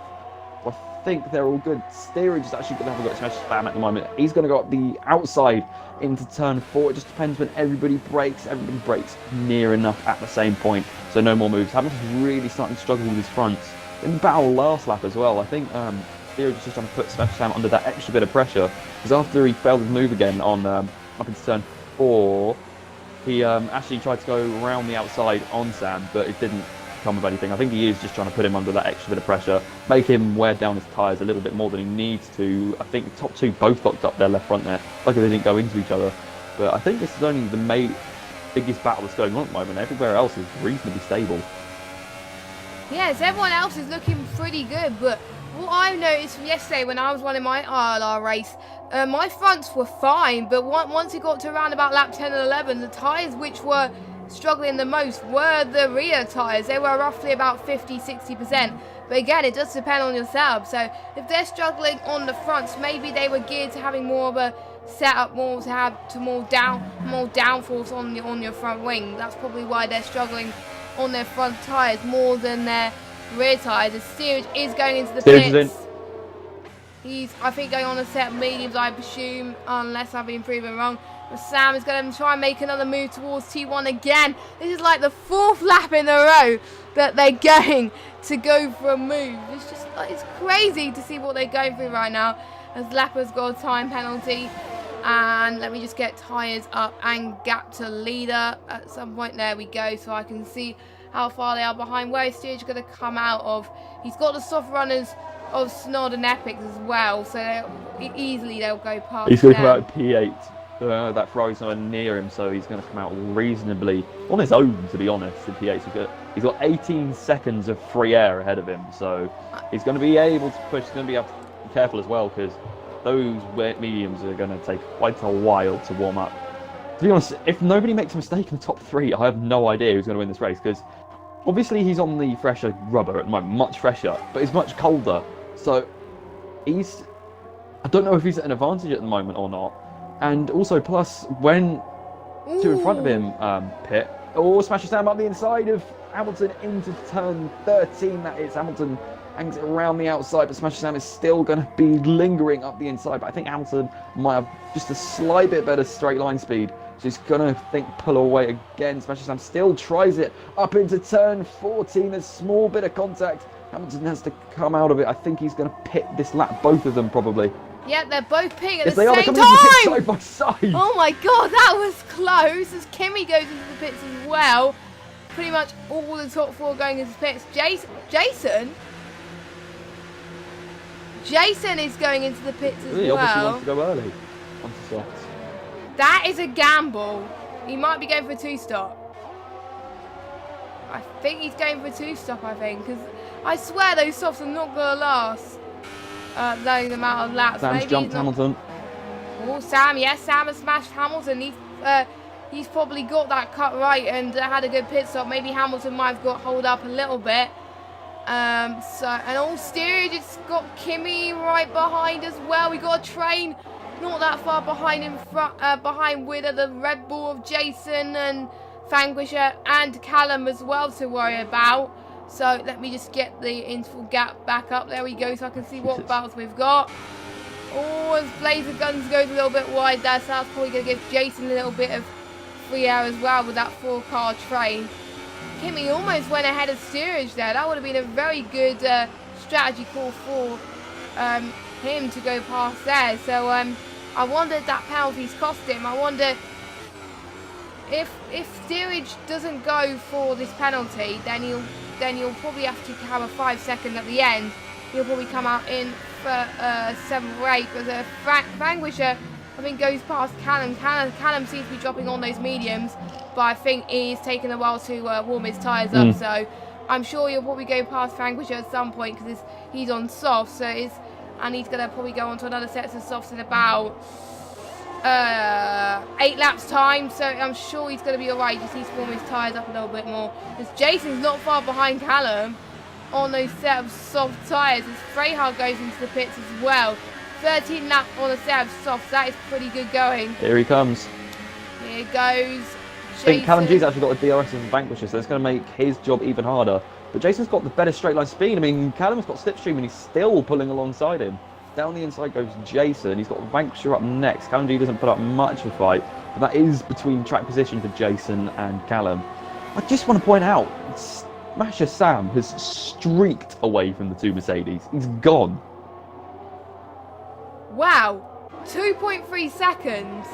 I think they're all good. Steerage is actually going to have a go at Smasher Sam at the moment. He's going to go up the outside into turn 4. It just depends when everybody brakes. Everybody brakes near enough at the same point, so no more moves. Hamilton's really starting to struggle with his fronts. In the battle last lap as well, I think Steerage is just trying to put Smasher Sam under that extra bit of pressure, because after he failed his move again on up into turn 4, he actually tried to go around the outside on Sam, but it didn't come with anything. I think he is just trying to put him under that extra bit of pressure, make him wear down his tyres a little bit more than he needs to. I think the top two both locked up their left front there. Luckily they didn't go into each other. But I think this is only the biggest battle that's going on at the moment. Everywhere else is reasonably stable. Yes, everyone else is looking pretty good, but what I noticed from yesterday when I was running my ILR race, my fronts were fine, but once it got to around about lap 10 and 11, the tyres which were struggling the most were the rear tyres. They were roughly about 50-60%. But again, it does depend on yourself. So if they're struggling on the fronts, maybe they were geared to having more of a setup, more downforce on your front wing. That's probably why they're struggling on their front tyres more than their rear tyres. The steerage is going into the pits. He's, I think, going on a set of mediums, I presume, unless I've been proven wrong. But Sam is going to try and make another move towards T1 again. This is like the 4th lap in a row that they're going to go for a move. It's just, it's crazy to see what they're going through right now. As Lapper's got a time penalty. And let me just get tyres up and gap to leader at some point. There we go, so I can see how far they are behind. Where is Steerage going to come out of? He's got the soft runners of Snod and Epics as well, so they'll go past. He's going to come out at P8. That Ferrari's nowhere near him, so he's going to come out reasonably on his own, to be honest. In P8, he's got 18 seconds of free air ahead of him, so he's going to be able to push. He's going to be able to be careful as well, because those wet mediums are going to take quite a while to warm up. To be honest, if nobody makes a mistake in the top 3, I have no idea who's going to win this race, because obviously he's on the fresher rubber at the moment, much fresher, but it's much colder. So I don't know if he's at an advantage at the moment or not. And also, plus, when two in front of him pit, Smasher Sam up the inside of Hamilton into turn 13. That is, Hamilton hangs it around the outside, but Smasher Sam is still going to be lingering up the inside. But I think Hamilton might have just a slight bit better straight line speed. So he's going to pull away again. Smasher Sam still tries it up into turn 14. There's a small bit of contact. Hamilton has to come out of it. I think he's going to pit this lap, both of them probably. Yeah, they're both pitting at the same time. Side by side. Oh my god, that was close. As Kimmy goes into the pits as well. Pretty much all the top 4 going into the pits. Jason is going into the pits as well. He obviously wants to go early onto softs. That is a gamble. He might be going for a 2-stop. I think he's going for a 2-stop, I think. Because I swear those softs are not going to last. Knowing the amount of laps. Sam's Maybe jumped Hamilton. Oh, Sam. Yes, Sam has smashed Hamilton. He's probably got that cut right and had a good pit stop. Maybe Hamilton might have got hold up a little bit. And all steerage, it's got Kimi right behind as well. We got a train not that far behind in front, behind with the Red Bull of Jason and Vanquisher and Callum as well to worry about. So let me just get the interval gap back up. There we go, so I can see what battles we've got. Oh, as Blazer Guns goes a little bit wide there, so that's probably going to give Jason a little bit of free air as well with that 4-car train. Kimi almost went ahead of steerage there. That would have been a very good strategy call for him to go past there. So I wonder if that penalty's cost him. I wonder if steerage doesn't go for this penalty, then he'll probably have to have a 5-second at the end. He'll probably come out in for 7 or 8. But Vanquisher, I think, goes past Callum. Callum seems to be dropping on those mediums, but I think he's taken a while to warm his tyres up. So I'm sure he'll probably go past Vanquisher at some point because he's on soft. And he's going to probably go on to another set of softs in about 8 laps time. So I'm sure he's going to be alright. Just needs to warm his tyres up a little bit more. Because Jason's not far behind Callum on those set of soft tyres. As Freyhard goes into the pits as well. 13 laps on a set of softs. That is pretty good going. Here he comes. Here goes Jason. I think Callum G's actually got a DRS and Vanquisher, so it's going to make his job even harder. But Jason's got the better straight line speed. I mean, Callum's got slipstream and he's still pulling alongside him. Down the inside goes Jason. He's got Vanquisher up next. Callum G doesn't put up much of a fight, but that is between track position for Jason and Callum. I just want to point out, Smasher Sam has streaked away from the 2 Mercedes. He's gone. Wow, 2.3 seconds.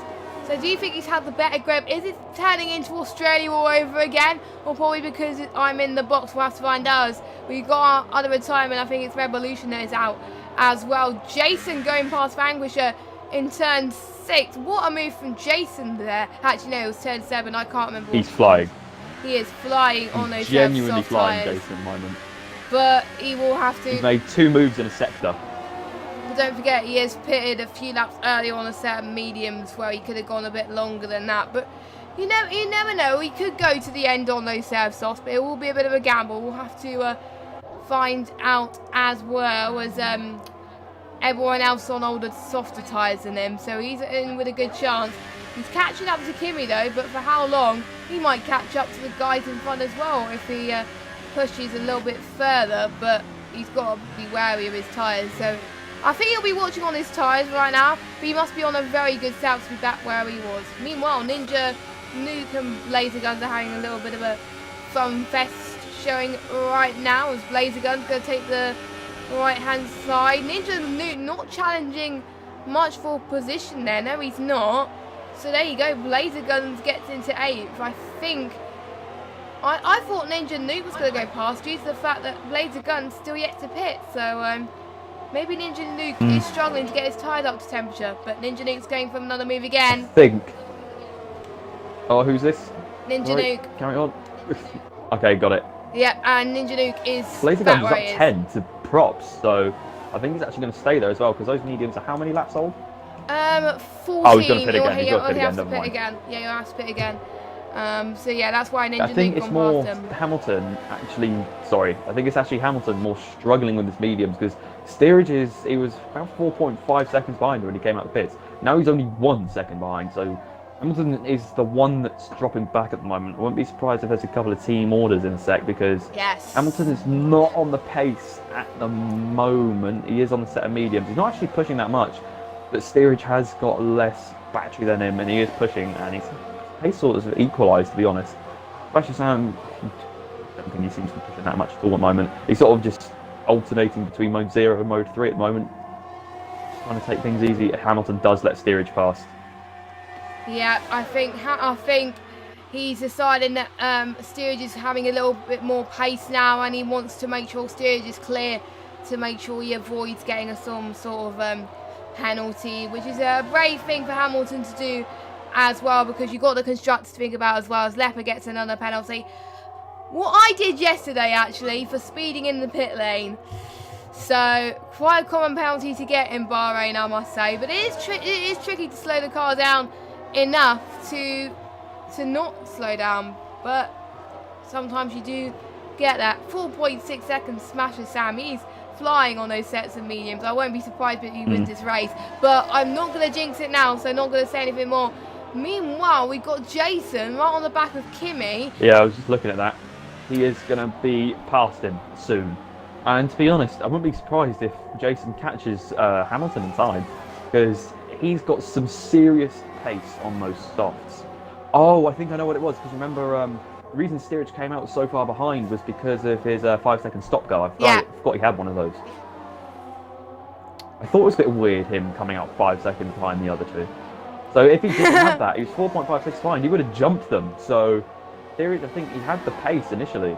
So do you think he's had the better grip? Is it turning into Australia all over again? Or probably because I'm in the box, we'll have to find out. We've got our other retirement, I think it's Revolution that is out as well. Jason going past Vanquisher in turn 6. What a move from Jason there. Actually, no, it was turn 7, I can't remember. He's flying. He is flying on those genuinely soft flying, tyres. Jason, at the moment. But he will have to... He's made 2 moves in a sector. But don't forget, he has pitted a few laps earlier on a set of mediums where he could have gone a bit longer than that. But you never know. He could go to the end on those set of softs, but it will be a bit of a gamble. We'll have to find out as well as everyone else on older, softer tyres than him. So he's in with a good chance. He's catching up to Kimi though, but for how long? He might catch up to the guys in front as well if he pushes a little bit further. But he's got to be wary of his tyres. So I think he'll be watching on his tyres right now, but he must be on a very good setup to be back where he was. Meanwhile, Ninja, Nuke and Blazer Guns are having a little bit of a fun fest showing right now as Blazer Guns going to take the right hand side. Ninja and Nuke not challenging much for position there. No, he's not. So there you go. Blazer Guns gets into 8th. I think... I thought Ninja and Nuke was going to go past due to the fact that Blazer Guns still yet to pit. So, maybe Ninja Nuke is struggling to get his tyres up to temperature, but Ninja Nuke's going for another move again. Oh, who's this? Ninja Nuke. Carry on. Okay, got it. Yeah, and Ninja Nuke is Blazer Guns is up 10 to props, so I think he's actually going to stay there as well, because those mediums are how many laps old? 14. Oh, he's going to pit again. He's got to pit again. Never mind. Yeah, you'll have to pit again. So yeah, that's why Ninja Nuke I think it's more past him. Hamilton actually. Sorry, I think it's actually Hamilton more struggling with his mediums because steerage he was about 4.5 seconds behind when he came out the pits. Now he's only 1 second behind, so Hamilton is the one that's dropping back at the moment. I wouldn't be surprised if there's a couple of team orders in a sec because Hamilton is not on the pace at the moment. He is on the set of mediums. He's not actually pushing that much, but steerage has got less battery than him, and he is pushing, and his pace sort of equalised, to be honest. Smasher Sam, I don't think he seems to be pushing that much at all at the moment. He's sort of just alternating between mode 0 and mode 3 at the moment. Trying to take things easy. Hamilton does let steerage pass. Yeah, I think he's deciding that steerage is having a little bit more pace now, and he wants to make sure steerage is clear to make sure he avoids getting some sort of penalty, which is a brave thing for Hamilton to do as well, because you've got the constructors to think about as well, as Leopard gets another penalty. What I did yesterday, actually, for speeding in the pit lane. So, quite a common penalty to get in Bahrain, I must say. But it is tricky to slow the car down enough to not slow down. But sometimes you do get that. 4.6 seconds smashes Sam. He's flying on those sets of mediums. I won't be surprised if he wins this race. But I'm not going to jinx it now, so I'm not going to say anything more. Meanwhile, we've got Jason right on the back of Kimi. Yeah, I was just looking at that. He is going to be past him soon. And to be honest, I wouldn't be surprised if Jason catches Hamilton in time, because he's got some serious pace on those softs. Oh, I think I know what it was, because remember, the reason steerage came out so far behind was because of his 5-second stop go. I forgot he had one of those. I thought it was a bit weird, him coming out 5 seconds behind the other two. So if he didn't have that, he was 4.56 behind, he would have jumped them. So, I think he had the pace initially.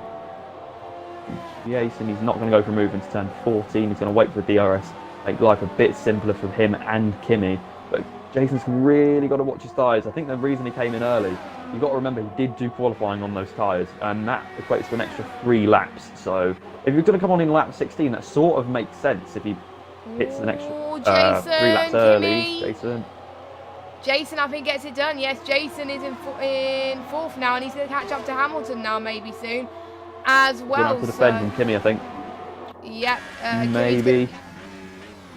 Jason, he's not going to go for a move into turn 14. He's going to wait for the DRS, make life a bit simpler for him and Kimi. But Jason's really got to watch his tyres. I think the reason he came in early, you've got to remember he did do qualifying on those tyres, and that equates to an extra 3 laps. So if you're going to come on in lap 16, that sort of makes sense if he hits an extra 3 laps early. Jason, I think, gets it done. Yes, Jason is in fourth now, and he's going to catch up to Hamilton now, maybe soon, as well. Going to defend from Kimi, I think. Yep. Maybe.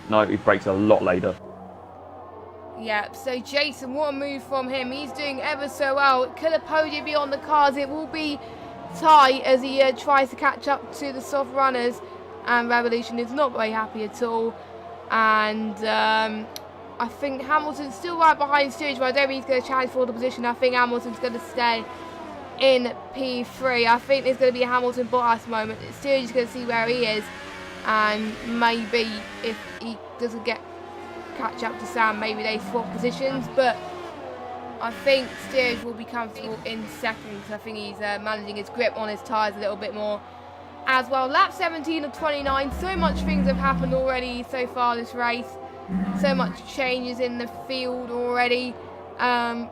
No, he breaks a lot later. Yep. So Jason, what a move from him. He's doing ever so well. Could a podium be on the cards? It will be tight as he tries to catch up to the soft runners, and Revolution is not very happy at all. And I think Hamilton's still right behind Steerage, but I don't think he's going to challenge for the position. I think Hamilton's going to stay in P3. I think there's going to be a Hamilton-Bottas moment. Steerage is going to see where he is, and maybe if he doesn't catch up to Sam, maybe they swap positions. But I think Steerage will be comfortable in second, because I think he's managing his grip on his tyres a little bit more as well. Lap 17 of 29. So much things have happened already so far this race. So much changes in the field already, and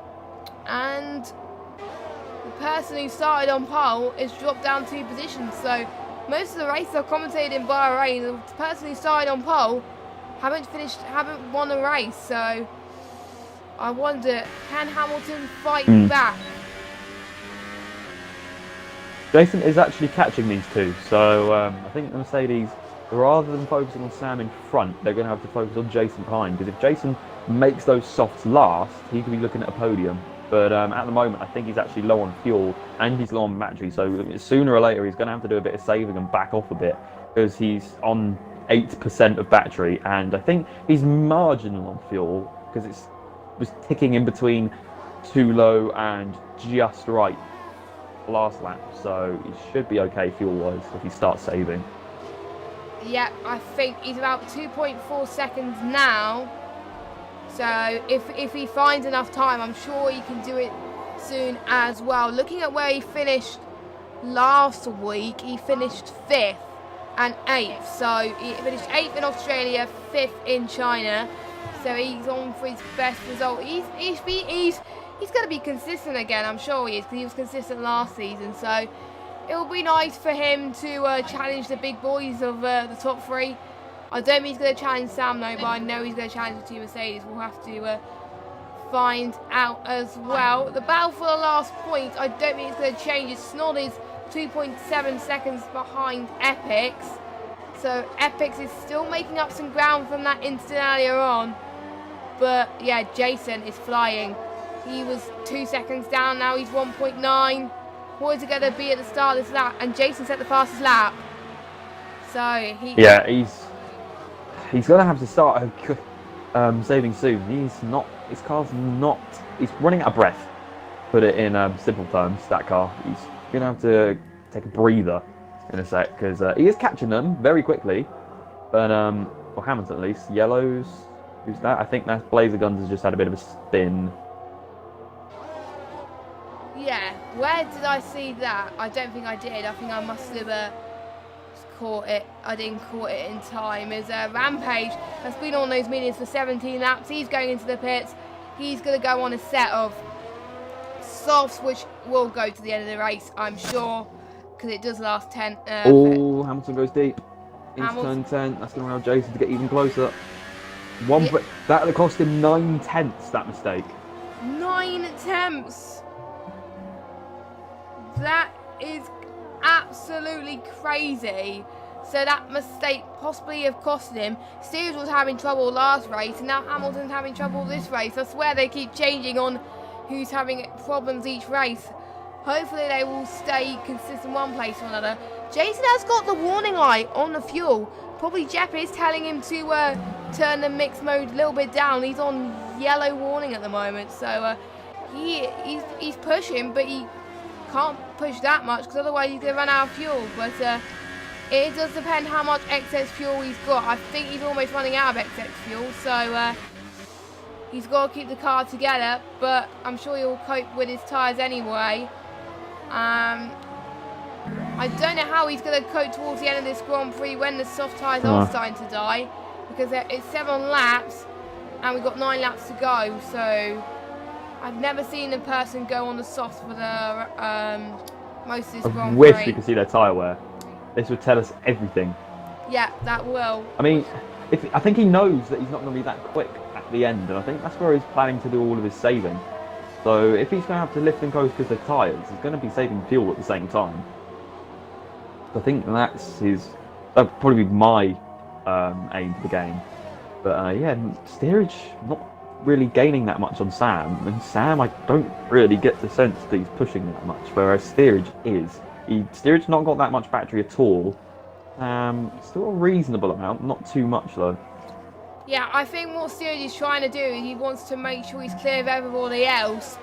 the person who started on pole is dropped down 2 positions. So most of the races I've commentated in Bahrain, the person who started on pole haven't won a race. So I wonder, can Hamilton fight back? Jason is actually catching these two, so I think the Mercedes, rather than focusing on Sam in front, they're going to have to focus on Jason behind, because if Jason makes those softs last, he could be looking at a podium. But at the moment, I think he's actually low on fuel and he's low on battery, so sooner or later he's going to have to do a bit of saving and back off a bit, because he's on 8% of battery, and I think he's marginal on fuel, because it was ticking in between too low and just right last lap, so he should be okay fuel-wise if he starts saving. Yeah, I think he's about 2.4 seconds now. So if he finds enough time, I'm sure he can do it soon as well. Looking at where he finished last week, he finished 5th and 8th. So he finished 8th in Australia, 5th in China. So he's on for his best result. He's going to be consistent again, I'm sure he is, because he was consistent last season. So it'll be nice for him to challenge the big boys of the top 3. I don't think he's going to challenge Sam though, but I know he's going to challenge the 2 Mercedes. We'll have to find out as well. The battle for the last point, I don't think it's going to change. Snod is 2.7 seconds behind Epix. So Epix is still making up some ground from that incident earlier on. But yeah, Jason is flying. He was 2 seconds down, now he's 1.9. What is it going to be at the start of this lap? And Jason set the fastest lap. So he's going to have to start saving soon. His car's not, he's running out of breath. Put it in simple terms, that car. He's going to have to take a breather in a sec, because he is catching them very quickly. But, for Hamilton at least, yellows, who's that? I think that Blazer Guns has just had a bit of a spin. Yeah, where did I see that? I don't think I did. I think I must have caught it. I didn't caught it in time. As Rampage has been on those mediums for 17 laps. He's going into the pits. he's going to go on a set of softs, which will go to the end of the race, I'm sure, because it does last 10. Hamilton goes deep into Hamilton. turn 10. That's going to allow Jason to get even closer. That cost him 9/10, that mistake. 9/10. That is absolutely crazy. So that mistake possibly have costed him. Steers was having trouble last race, and now Hamilton's having trouble this race. I swear they keep changing on who's having problems each race. Hopefully they will stay consistent one place or another. Jason has got the warning light on the fuel. Probably Jeff is telling him to turn the mix mode a little bit down. He's on yellow warning at the moment, so he's pushing, but he can't push that much because otherwise he's going to run out of fuel. But it does depend how much excess fuel he's got. I think he's almost running out of excess fuel, so he's got to keep the car together, but I'm sure he'll cope with his tyres anyway. I don't know how he's going to cope towards the end of this Grand Prix when the soft tyres are starting to die, because it's 7 laps and we've got 9 laps to go, so I've never seen a person go on the softs for the most of this Grand Prix. I wish we could see their tyre wear. This would tell us everything. Yeah, that will. I mean, I think he knows that he's not going to be that quick at the end, and I think that's where he's planning to do all of his saving. So if he's going to have to lift and coast because of tyres, he's going to be saving fuel at the same time. I think that'd probably be my aim for the game. But yeah, steerage not really gaining that much on Sam, and Sam I don't really get the sense that he's pushing that much, whereas steerage is. Steerage not got that much battery at all. Still a reasonable amount, not too much though. Yeah, I think what Steerage is trying to do is he wants to make sure he's clear of everybody else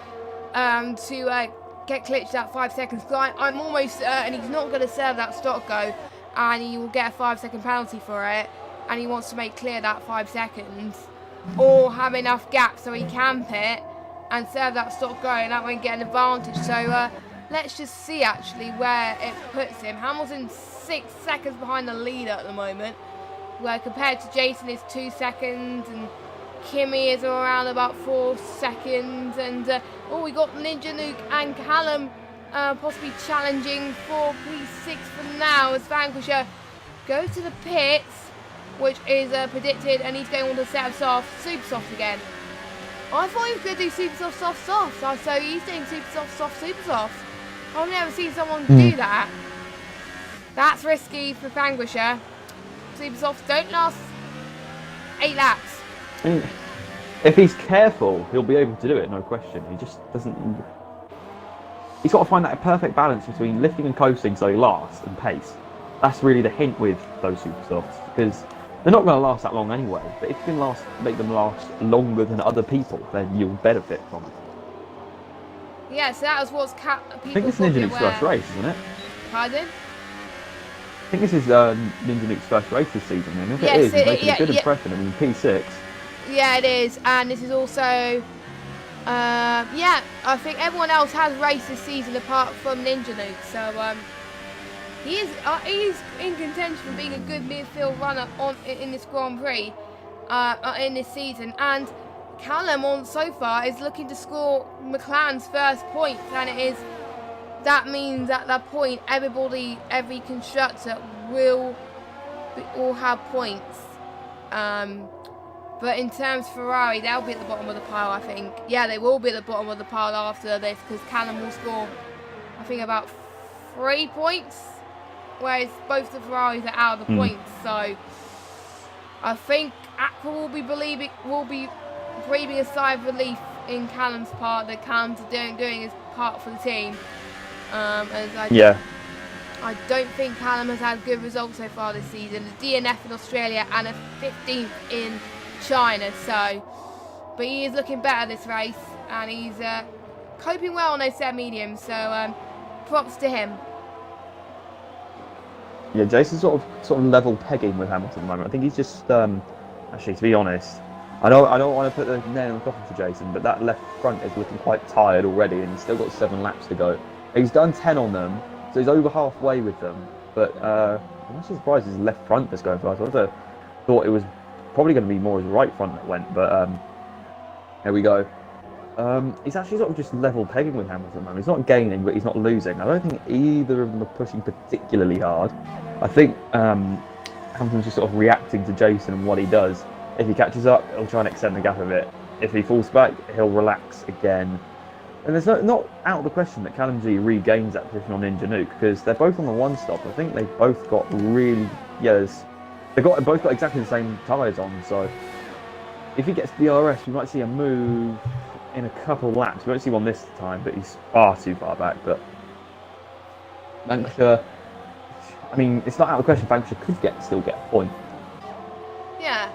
to get glitched that 5 seconds. I'm almost certain he's not going to serve that stop go, and he will get a 5-second penalty for it, and he wants to make clear that 5 seconds or have enough gap so he can pit and serve that stop go, and that won't get an advantage. So let's just see actually where it puts him. Hamilton's 6 seconds behind the leader at the moment, where compared to Jason is 2 seconds, and Kimi is around about 4 seconds, and we got Ninja Nuke and Callum possibly challenging for P6 for now as Vanquisher goes to the pits, which is predicted, and he's going on to set of soft, super soft again. I thought he was going to do super soft, soft, soft, so he's doing super soft, soft, super soft. I've never seen someone do that. That's risky for Vanquisher. Super softs don't last 8 laps. I mean, if he's careful, he'll be able to do it, no question. He just doesn't. He's got to find that perfect balance between lifting and coasting so he lasts and pace. That's really the hint with those super softs, because they're not going to last that long anyway. But if you can make them last longer than other people, then you'll benefit from it. Yeah, so that was what's people. I think this is Ninja Nuke's first race, isn't it? Pardon? I think this is Ninja Nuke's first race this season, and if it is, he's making a good impression. I mean, P6. Yeah, it is, and this is also, yeah, I think everyone else has raced this season apart from Ninja Nuke, so he's in contention for being a good midfield runner in this Grand Prix in this season, and Callum so far is looking to score McLaren's first points, and that means at that point every constructor will have points. But in terms of Ferrari, they'll be at the bottom of the pile, I think. Yeah, they will be at the bottom of the pile after this, because Callum will score, I think, about 3 points, whereas both the Ferraris are out of the points. So I think Aqua will be breathing a sigh of relief in Callum's part that Callum's doing his part for the team. I don't think Callum has had good results so far this season. A DNF in Australia and a 15th in China. But he is looking better this race, and he's coping well on those set mediums. So props to him. Yeah, Jason's sort of level pegging with Hamilton at the moment. I think he's just actually, to be honest, I don't want to put the nail in the coffin for Jason, but that left front is looking quite tired already, and he's still got 7 laps to go. He's done 10 on them, so he's over halfway with them. But I'm actually surprised his left front is going fast. I thought it was probably going to be more his right front that went, but there we go. He's actually sort of just level pegging with Hamilton at the moment. He's not gaining, but he's not losing. I don't think either of them are pushing particularly hard. I think Hamilton's just sort of reacting to Jason and what he does. If he catches up, he'll try and extend the gap a bit. If he falls back, he'll relax again. And there's not out of the question that Callum G regains that position on Ninja Nuke, because they're both on the one stop. I think they've both got really, they've both got exactly the same tyres on. So if he gets DRS, we might see a move in a couple of laps. We won't see one this time, but he's far too far back. But Lancashire, I mean, it's not out of the question. Lancashire could still get a point. Yeah.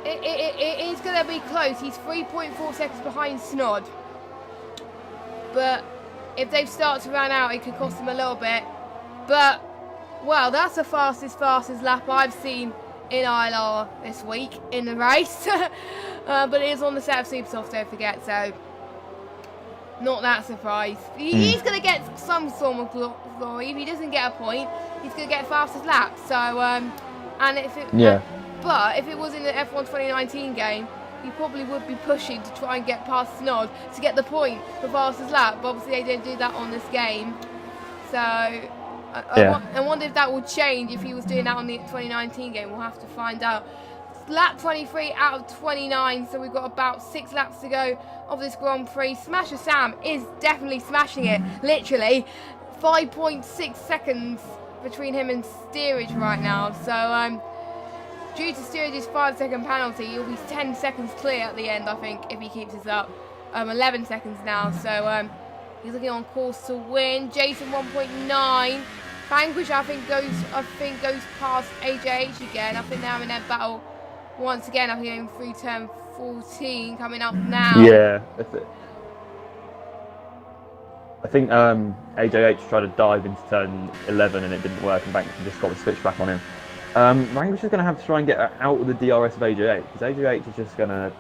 It is going to be close. He's 3.4 seconds behind Snod. But if they start to run out, it could cost them a little bit. But, well, that's the fastest lap I've seen in ILR this week in the race. But it is on the set of Supersoft, don't forget, so not that surprised. He's going to get some form of glory. If he doesn't get a point, he's going to get fastest lap. So, and if it... Yeah. But if it was in the F1 2019 game, he probably would be pushing to try and get past Snod to get the point for fastest lap. But obviously they didn't do that on this game. So I wonder if that will change if he was doing that on the 2019 game. We'll have to find out. Lap 23 out of 29, so we've got about 6 laps to go of this Grand Prix. Smasher Sam is definitely smashing it, literally. 5.6 seconds between him and Steerage right now. So due to Steerage's 5-second penalty, he'll be 10 seconds clear at the end, I think, if he keeps this up. 11 seconds now, so he's looking on course to win. Jason 1.9. Vanquish, I think goes past AJH again. I think they're having their battle once again. I think going through turn 14 coming up now. Yeah, that's it. I think AJH tried to dive into turn 11 and it didn't work, and Vanquish just got the switch back on him. Vanquish is going to have to try and get out of the DRS of AJH, because AJH is just going to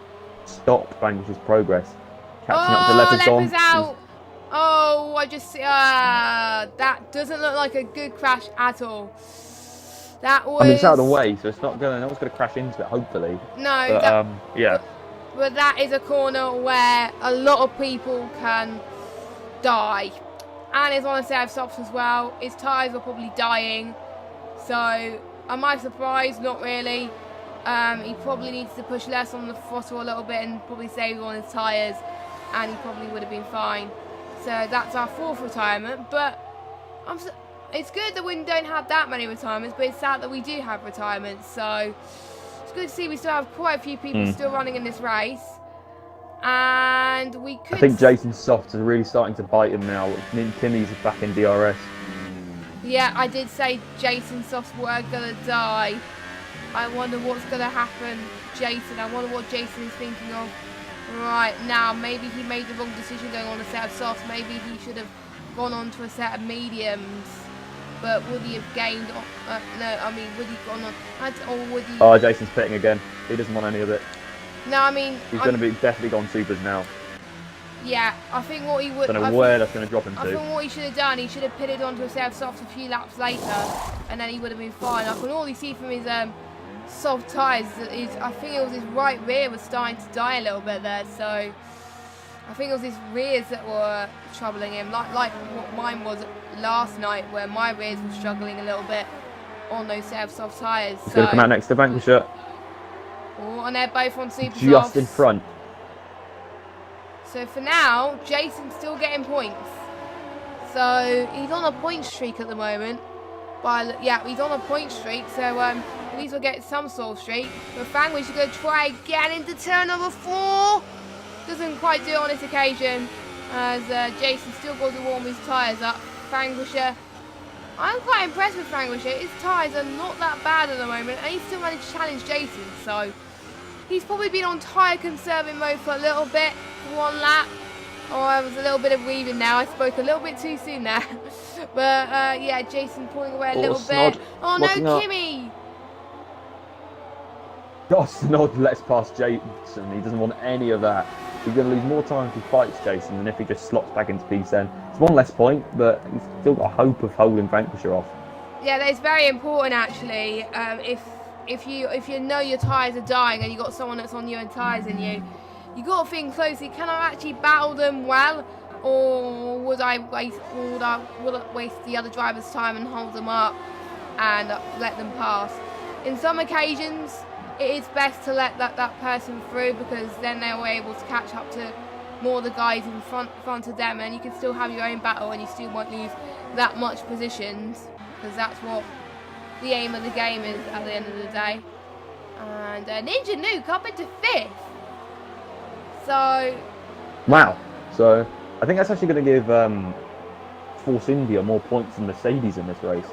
stop Vanquish's progress. Catching up to Leopard's out. Oh, I just that doesn't look like a good crash at all. That was. I mean, it's out of the way, so it's not going. No one's going to crash into it. Hopefully. No. But, yeah. But that is a corner where a lot of people can die, and it's on a set of stops as well. His tyres are probably dying, so am I surprised? Not really. He probably needs to push less on the throttle a little bit and probably save on his tyres, and he probably would have been fine. So that's our 4th retirement, but it's good that we don't have that many retirements, but it's sad that we do have retirements. So it's good to see we still have quite a few people still running in this race, and we could. I think Jason Softs is really starting to bite him now. Timmy's back in DRS. Yeah, I did say Jason Softs were gonna die. I wonder what's gonna happen, Jason. I wonder what Jason is thinking of. Right now, maybe he made the wrong decision going on a set of softs. Maybe he should have gone on to a set of mediums. But would he have gained? No, I mean, would he gone on? Or would he? Oh, Jason's pitting again. He doesn't want any of it. No, I mean, he's going to be definitely gone supers now. Yeah, I think what he would. I don't know where that's going to drop him to. I think what he should have done, he should have pitted onto a set of softs a few laps later, and then he would have been fine. I can already see from his soft tyres, I think it was his right rear was starting to die a little bit there, so I think it was his rears that were troubling him, like what mine was last night, where my rears were struggling a little bit on those set of soft tyres. He's going to come out next to Vanquisher. Oh, and they're both on super just softs. In front. So for now, Jason's still getting points. So he's on a point streak at the moment. Yeah, he's on a point streak, so at least we'll get some sort of streak. But Vanquish is going to try again into turn number 4. Doesn't quite do it on this occasion, as Jason still got to warm his tyres up. Vanquisher, I'm quite impressed with Vanquisher. His tyres are not that bad at the moment, and he's still managed to challenge Jason. So he's probably been on tyre conserving mode for a little bit, for 1 lap. Oh, there was a little bit of weaving now. I spoke a little bit too soon there. But, yeah, Jason pulling away a little bit. Oh, no, Kimmy! Snod lets past Jason. He doesn't want any of that. He's going to lose more time if he fights Jason than if he just slots back into P10. It's 1 less point, but he's still got a hope of holding Vanquisher off. Yeah, that's very important, actually. If you know your tyres are dying and you've got someone that's on your tyres and you you got to think closely. Can I actually battle them well, or would I waste the other driver's time and hold them up and let them pass? In some occasions, it is best to let that person through, because then they were able to catch up to more of the guys in front of them, and you can still have your own battle and you still won't lose that much positions, because that's what the aim of the game is at the end of the day. And Ninja Nuke up into 5th. So wow. So I think that's actually going to give Force India more points than Mercedes in this race.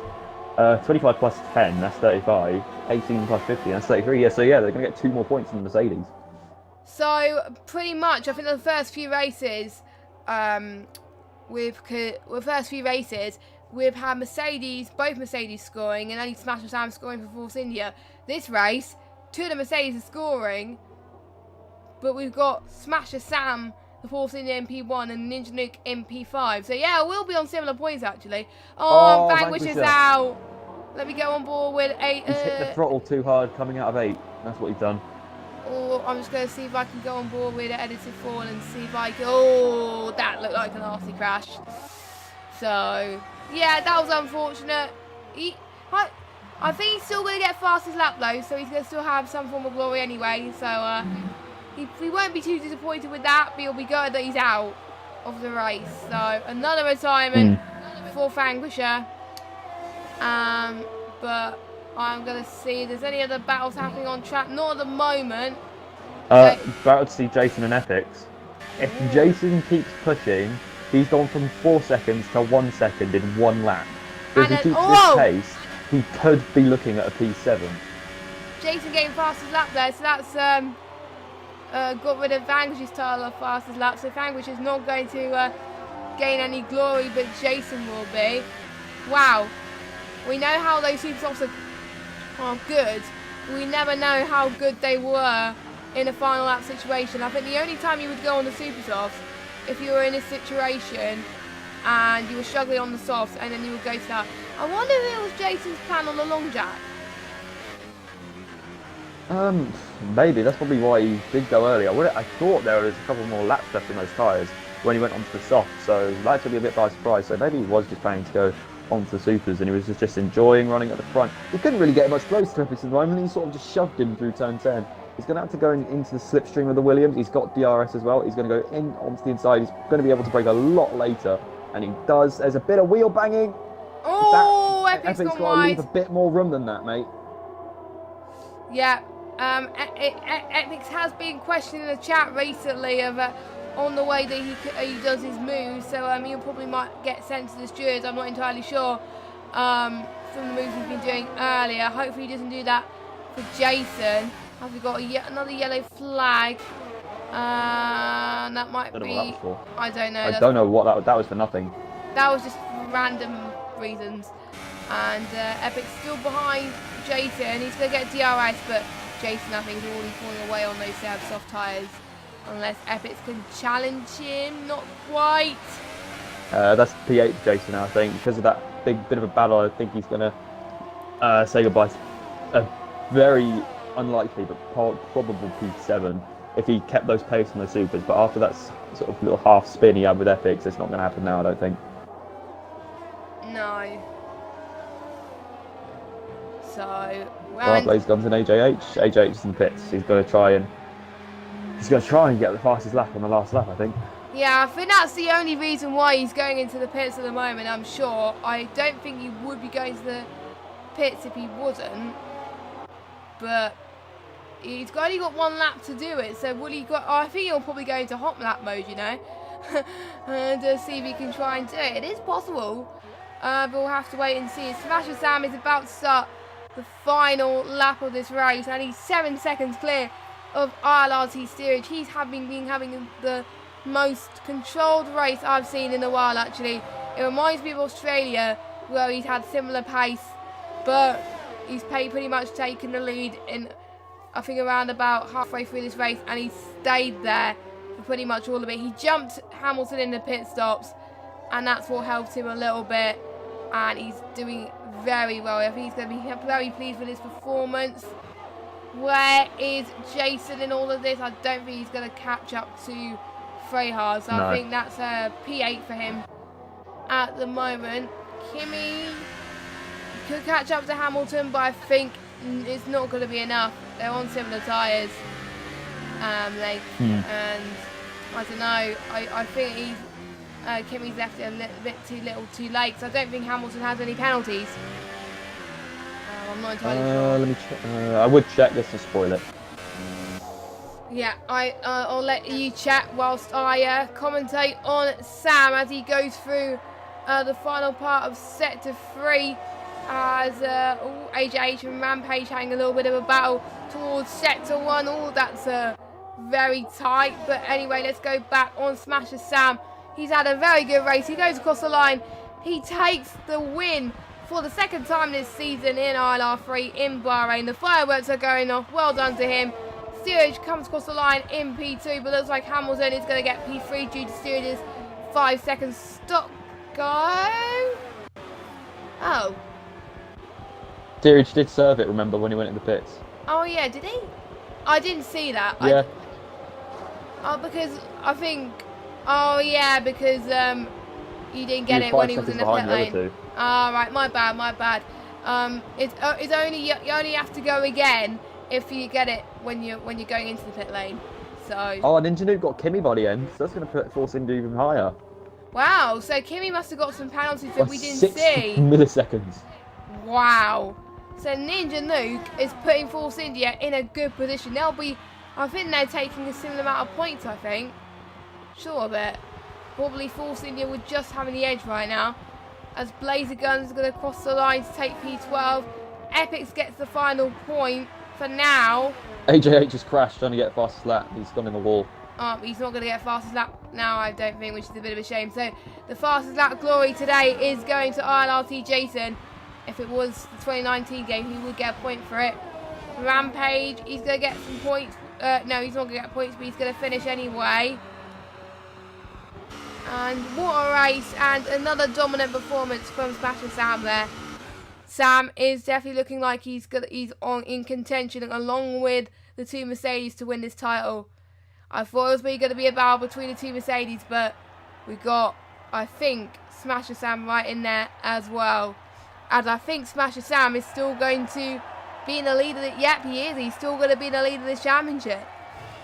25 plus 10, that's 35. 18 plus 50, that's 33. Yeah, so yeah, they're going to get 2 more points than Mercedes. So pretty much, I think the first few races, we've had both Mercedes scoring, and only Smash and Sam scoring for Force India. This race, 2 of the Mercedes are scoring, but we've got Smasher Sam, the Force India in P1, and Ninja Nuke in P5. So yeah, we'll be on similar points actually. Oh, Vanquish is out. Let me go on board with 8. He's hit the throttle too hard coming out of 8. That's what he's done. Oh, I'm just going to see if I can go on board with edited fall and see if I can... Oh, that looked like a nasty crash. So, yeah, that was unfortunate. I think he's still going to get fastest lap though, so he's going to still have some form of glory anyway. So, he won't be too disappointed with that, but he'll be good that he's out of the race. So, another retirement for Vanquisher. But I'm going to see if there's any other battles happening on track. Not at the moment. About to see Jason and Epics. If Jason keeps pushing, he's gone from 4 seconds to 1 second in 1 lap. So if he keeps this pace, he could be looking at a P7. Jason getting fastest lap there, so that's got rid of Vanquish's style of fastest lap. So Vanquish is not going to gain any glory, but Jason will be. Wow. We know how those super softs are good. We never know how good they were in a final lap situation. I think the only time you would go on the super softs, if you were in this situation and you were struggling on the softs, and then you would go to that. I wonder if it was Jason's plan on the long jack. Maybe. That's probably why he did go early. I thought there was a couple more laps left in those tyres when he went onto the soft, so that took me a bit by surprise. So maybe he was just planning to go onto the supers, and he was just enjoying running at the front. He couldn't really get much close to Epics at the moment. He sort of just shoved him through turn 10. He's going to have to go into the slipstream of the Williams. He's got DRS as well. He's going to go in onto the inside. He's going to be able to brake a lot later, and he does. There's a bit of wheel banging. Oh, Epic's got to leave a bit more room than that, mate. Yeah, Epics has been questioned in the chat recently of on the way that he does his moves, so he probably might get sent to the stewards. I'm not entirely sure from the moves he's been doing earlier. Hopefully he doesn't do that for Jason. Have we got another yellow flag? That might be. I don't know. I don't know what that was for nothing. That was just random reasons. And Epic's still behind Jason. He's going to get DRS, but Jason, I think, is already falling away on those soft tyres. Unless Epics can challenge him. Not quite. That's P8 for Jason now, I think. Because of that big bit of a battle, I think he's going to say goodbye to a very unlikely but probable P7 if he kept those pace on the supers. But after that sort of little half spin he had with Epics, it's not going to happen now, I don't think. No. So, Blaze guns in AJH. AJH is in the pits. He's going to try and get the fastest lap on the last lap, I think. Yeah, I think that's the only reason why he's going into the pits at the moment, I'm sure. I don't think he would be going to the pits if he wasn't. But he's only got 1 lap to do it, so will he go? I think he'll probably go into hot lap mode, you know, and see if he can try and do it. It is possible, but we'll have to wait and see. Smasher Sam is about to start the final lap of this race, and he's 7 seconds clear of ILR3 steerage. He's been having the most controlled race I've seen in a while, actually. It reminds me of Australia, where he's had similar pace, but he's pretty much taken the lead in, I think, around about halfway through this race, and he stayed there for pretty much all of it. He jumped Hamilton in the pit stops, and that's what helped him a little bit, and he's doing very well. I think he's going to be very pleased with his performance. Where is Jason in all of this? I don't think he's going to catch up to Freyhard, so No. I think that's a P8 for him at the moment. Kimi could catch up to Hamilton, but I think it's not going to be enough. They're on similar tyres, and I don't know. I think Kimi's left it a little bit too late. So I don't think Hamilton has any penalties. I'm not entirely sure. Let me check. I would check this to spoil it. Yeah, I'll let you chat whilst I commentate on Sam as he goes through the final part of Sector 3 as AJH and Rampage having a little bit of a battle towards Sector 1. All that's very tight, but anyway, let's go back on Smasher Sam. He's had a very good race. He goes across the line. He takes the win for the second time this season in ILR3 in Bahrain. The fireworks are going off. Well done to him. Steerage comes across the line in P2, but looks like Hamilton is going to get P3 due to Steerage's 5 seconds stop go. Oh. Steerage did serve it, remember, when he went in the pits. Oh, yeah, did he? I didn't see that. Yeah. Because I think... Oh, yeah, because you didn't get it when he was in the pit lane. Right, my bad. It's only you only have to go again if you get it when you're going into the pit lane. So. Oh, and Ninja Nuke got Kimi by the end, so that's going to force him to even higher. Wow, so Kimi must have got some penalties that we didn't see. 6 milliseconds. Wow. So Ninja Nuke is putting Force India in a good position. I think they're taking a similar amount of points, I think. Sure of it. Probably Force India would just having the edge right now. As Blazer Guns are going to cross the line to take P12. Epix gets the final point for now. AJH just crashed trying to get fastest lap. He's gone in the wall. He's not going to get fastest lap now, I don't think, which is a bit of a shame. So the fastest lap glory today is going to ILRT Jason. If it was the 2019 game, he would get a point for it. Rampage, he's going to get some points. No, he's not going to get points, but he's going to finish anyway. And what a race, and another dominant performance from Smasher Sam there. Sam is definitely looking like he's in contention along with the two Mercedes to win this title. I thought it was really going to be a battle between the two Mercedes, but we got, I think, Smasher Sam right in there as well. And I think Smasher Sam is still going to be in the lead of it. Yep, he is. He's still going to be in the lead of this championship.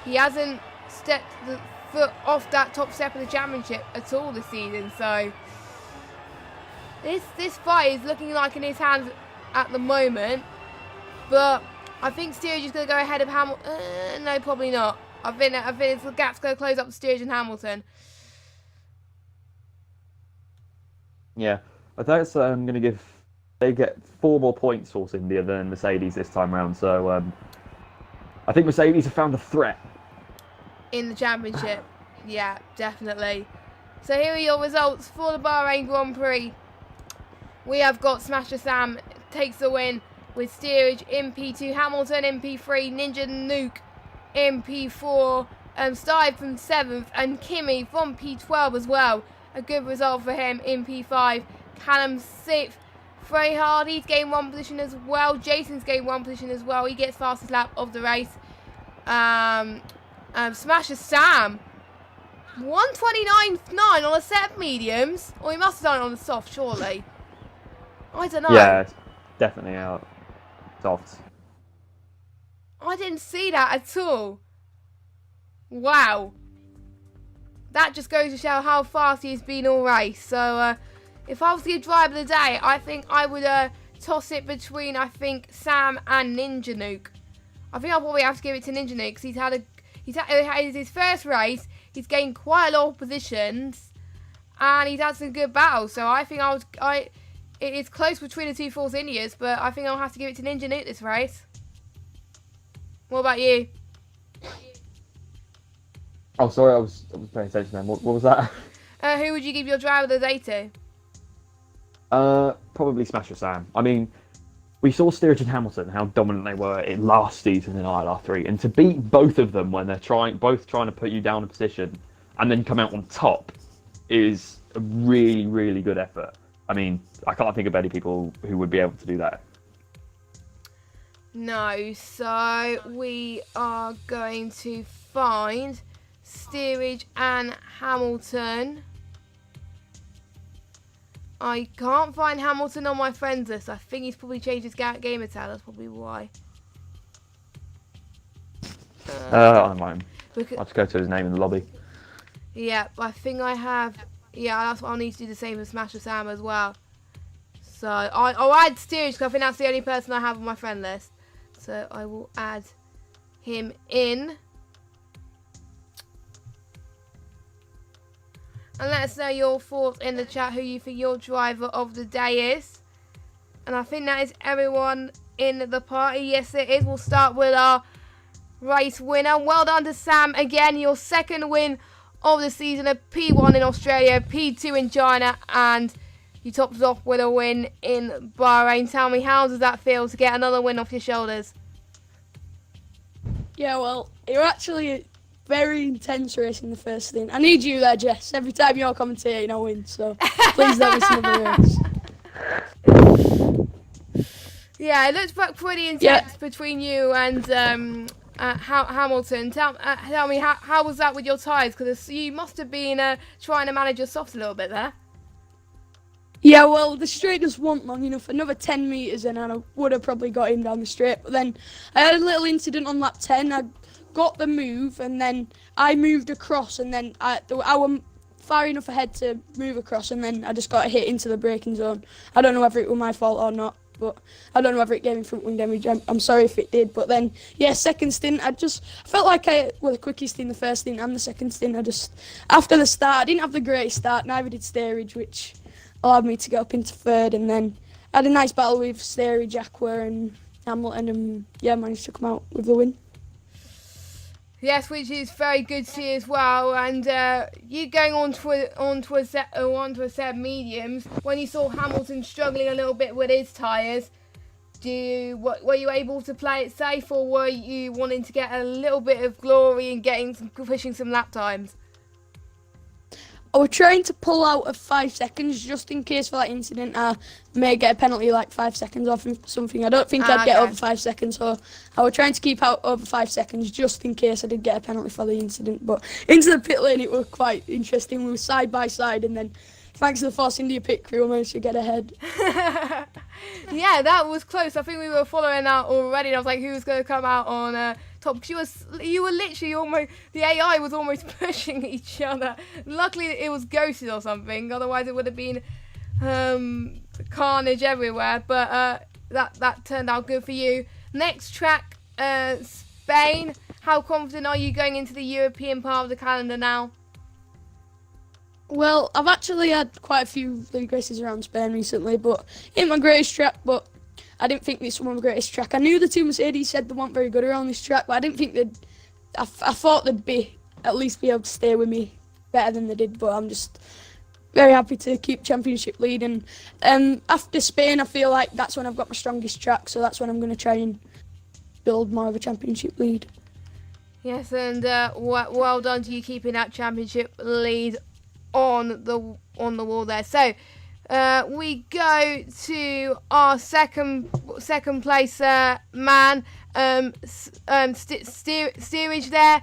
He hasn't stepped the foot off that top step of the championship at all this season. So this fight is looking like in his hands at the moment. But I think Steerage is going to go ahead of Hamilton. No, probably not. I think the gap's going to close up to Steerage and Hamilton. Yeah, I think it's going to give. They get 4 more points, Force India, than Mercedes this time round. So I think Mercedes have found a threat in the championship. Yeah, definitely. So here are your results for the Bahrain Grand Prix. We have got Smasher Sam takes the win with Steerage in P2, Hamilton in P3, Ninja Nuke in P4, Steve from 7th, and Kimi from P12 as well. A good result for him in P5. Callum 6th. Freyhard, he's gained 1 position as well. Jason's gained 1 position as well. He gets fastest lap of the race. Smasher Sam 129.9 on a set of mediums, or he must have done it on the soft, surely. I don't know. Yeah, it's definitely out soft. I didn't see that at all. Wow, that just goes to show how fast he's been all race. So if I was to give driver of the day, I think I would toss it between Sam and Ninja Nuke. I think I'll probably have to give it to Ninja Nuke because he's had his first race. He's gained quite a lot of positions, and he's had some good battles. So I think it's close between the two Force Indias, but I think I'll have to give it to Ninja Nuke this race. What about you? Oh, sorry, I was paying attention then. What was that? Who would you give your driver of the day to? Probably Smasher Sam. I mean, we saw Steerage and Hamilton, how dominant they were in last season in ILR3, and to beat both of them when they're both trying to put you down a position and then come out on top is a really, really good effort. I mean, I can't think of any people who would be able to do that. No, so we are going to find Steerage and Hamilton. I can't find Hamilton on my friends list. I think he's probably changed his gamer tag. That's probably why. I might. I'll just go to his name in the lobby. Yeah, I think I have. Yeah, that's what I'll need to do the same with Smash or Sam as well. So I'll add Steerage because I think that's the only person I have on my friend list. So I will add him in. And let us know your thoughts in the chat who you think your driver of the day is. And I think that is everyone in the party. Yes, it is. We'll start with our race winner. Well done to Sam. Again, your second win of the season. A P1 in Australia, P2 in China, and you topped it off with a win in Bahrain. Tell me, how does that feel to get another win off your shoulders? Yeah, well, you're actually very intense race in the first thing. I need you there, Jess. Every time you're commentating, I win. So please don't miss another race. Yeah, it looks pretty intense between you and Hamilton. Tell me, how was that with your tyres? Because you must have been trying to manage your softs a little bit there. Yeah, well, the straight just wasn't long enough. Another 10 metres and I would have probably got him down the straight. But then I had a little incident on lap 10. I got the move and then I moved across and then I was far enough ahead to move across and then I just got hit into the braking zone. I don't know whether it was my fault or not, but I don't know whether it gave me front wing damage. I'm sorry if it did. But then, yeah, second stint, I felt like I was the quickest in the first stint and the second stint. After the start, I didn't have the greatest start, neither did Steerage, which allowed me to get up into third, and then I had a nice battle with Steerage, Aqua and Hamilton, and yeah, managed to come out with the win. Yes, which is very good to see as well. And you going onto a set of mediums, when you saw Hamilton struggling a little bit with his tyres, were you able to play it safe, or were you wanting to get a little bit of glory and pushing some lap times? I was trying to pull out of 5 seconds just in case for that incident I may get a penalty like 5 seconds off something. I don't think I'd get over 5 seconds, so I was trying to keep out over 5 seconds just in case I did get a penalty for the incident. But into the pit lane it was quite interesting. We were side by side and then thanks to the Force India pit crew I managed to get ahead. Yeah, that was close. I think we were following that already and I was like, who's going to come out on top? Because you were literally almost, the AI was almost pushing each other. Luckily it was ghosted or something, otherwise it would have been carnage everywhere. But that turned out good for you. Next track, Spain. How confident are you going into the European part of the calendar now? Well, I've actually had quite a few league races around Spain recently, but it ain't my greatest track, but I didn't think this was my greatest track. I knew the two Mercedes said they weren't very good around this track, but I didn't think I thought they'd at least be able to stay with me better than they did, but I'm just very happy to keep championship lead. And after Spain, I feel like that's when I've got my strongest track, so that's when I'm going to try and build more of a championship lead. Yes, and well done to you keeping that championship lead on the wall there. So we go to our second place man, Steerage there.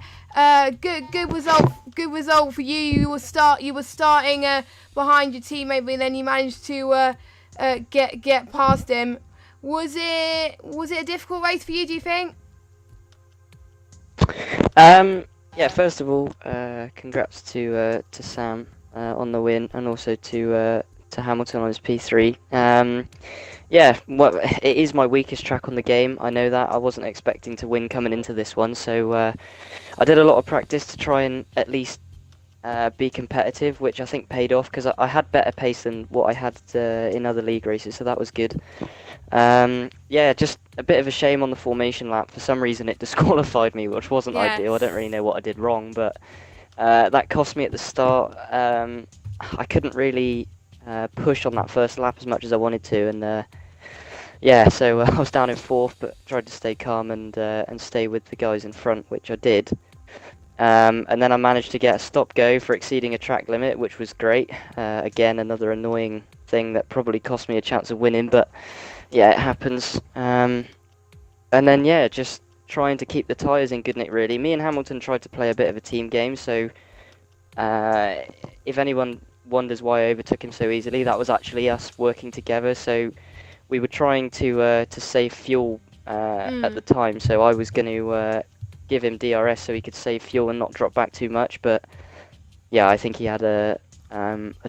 Good result for you. You were starting behind your teammate, but then you managed to get past him. Was it a difficult race for you, do you think? Yeah, first of all, congrats to Sam on the win, and also to Hamilton on his P3. Yeah, well, it is my weakest track on the game. I know that. I wasn't expecting to win coming into this one, so I did a lot of practice to try and at least be competitive, which I think paid off because I had better pace than what I had in other league races, so that was good. Yeah, just a bit of a shame on the formation lap. For some reason it disqualified me, which wasn't ideal. I don't really know what I did wrong, but that cost me at the start. I couldn't really push on that first lap as much as I wanted to, and yeah, so I was down in fourth, but tried to stay calm and stay with the guys in front, which I did. And then I managed to get a stop go for exceeding a track limit, which was great. Again, another annoying thing that probably cost me a chance of winning, but yeah, it happens. And And then yeah, just trying to keep the tyres in good nick. Really, me and Hamilton tried to play a bit of a team game. So if anyone wonders why I overtook him so easily, that was actually us working together. So we were trying to save fuel at the time. So I was going to give him DRS so he could save fuel and not drop back too much. But yeah, I think he had a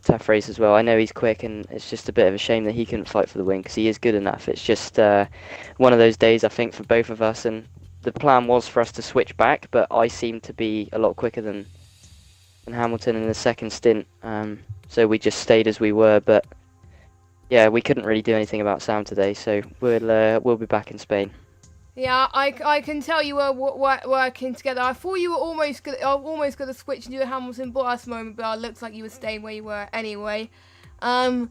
tough race as well. I know he's quick, and it's just a bit of a shame that he couldn't fight for the win because he is good enough. It's just one of those days, I think, for both of us. And the plan was for us to switch back, but I seemed to be a lot quicker than Hamilton in the second stint. So we just stayed as we were. But yeah, we couldn't really do anything about Sam today. So we'll be back in Spain. Yeah, I can tell you were working together. I thought you were almost going to switch into a Hamilton Bottas moment, but it looks like you were staying where you were anyway. I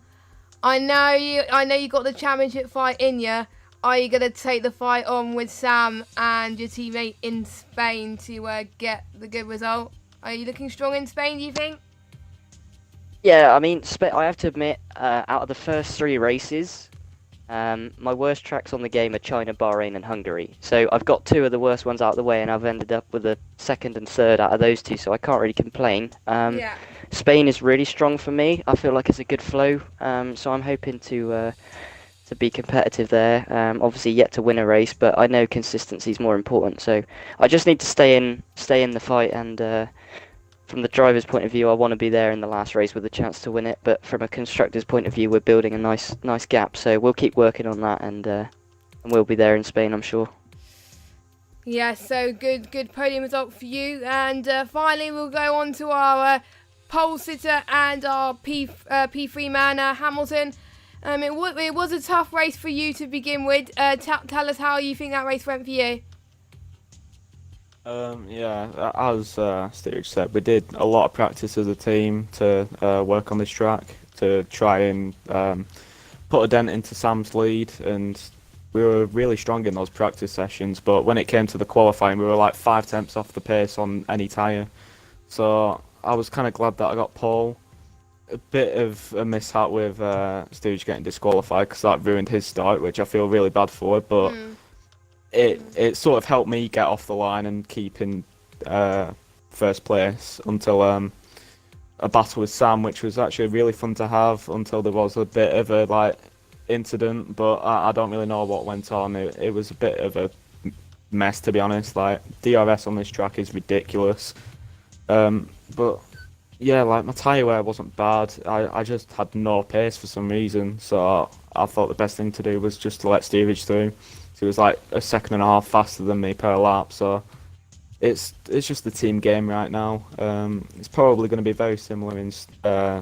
know you got the championship fight in you. Are you going to take the fight on with Sam and your teammate in Spain to get the good result? Are you looking strong in Spain, do you think? Yeah, I mean, I have to admit, out of the first 3 races, my worst tracks on the game are China, Bahrain and Hungary. So I've got 2 of the worst ones out of the way, and I've ended up with a 2nd and 3rd out of those 2, so I can't really complain. Spain is really strong for me. I feel like it's a good flow, so I'm hoping to be competitive there. Obviously yet to win a race, but I know consistency is more important, so I just need to stay in the fight. And from the driver's point of view, I want to be there in the last race with a chance to win it. But from a constructor's point of view, we're building a nice gap. So we'll keep working on that, and we'll be there in Spain, I'm sure. Yeah, so good podium result for you. And finally, we'll go on to our pole sitter and our P3 man, Hamilton. It was a tough race for you to begin with. Tell us how you think that race went for you. Yeah, as Steve said, we did a lot of practice as a team to work on this track to try and put a dent into Sam's lead, and we were really strong in those practice sessions. But when it came to the qualifying, we were like 5 tenths off the pace on any tyre. So I was kind of glad that I got pole. A bit of a mishap with Steve getting disqualified because that ruined his start, which I feel really bad for. But it sort of helped me get off the line and keep in first place until a battle with Sam, which was actually really fun to have until there was a bit of a incident. But I don't really know what went on. It was a bit of a mess, to be honest. Like, DRS on this track is ridiculous. But yeah, like, my tyre wear wasn't bad. I just had no pace for some reason. So I thought the best thing to do was just to let Steerage through. So he was like a 1.5 seconds faster than me per lap. So it's just the team game right now. It's probably going to be very similar in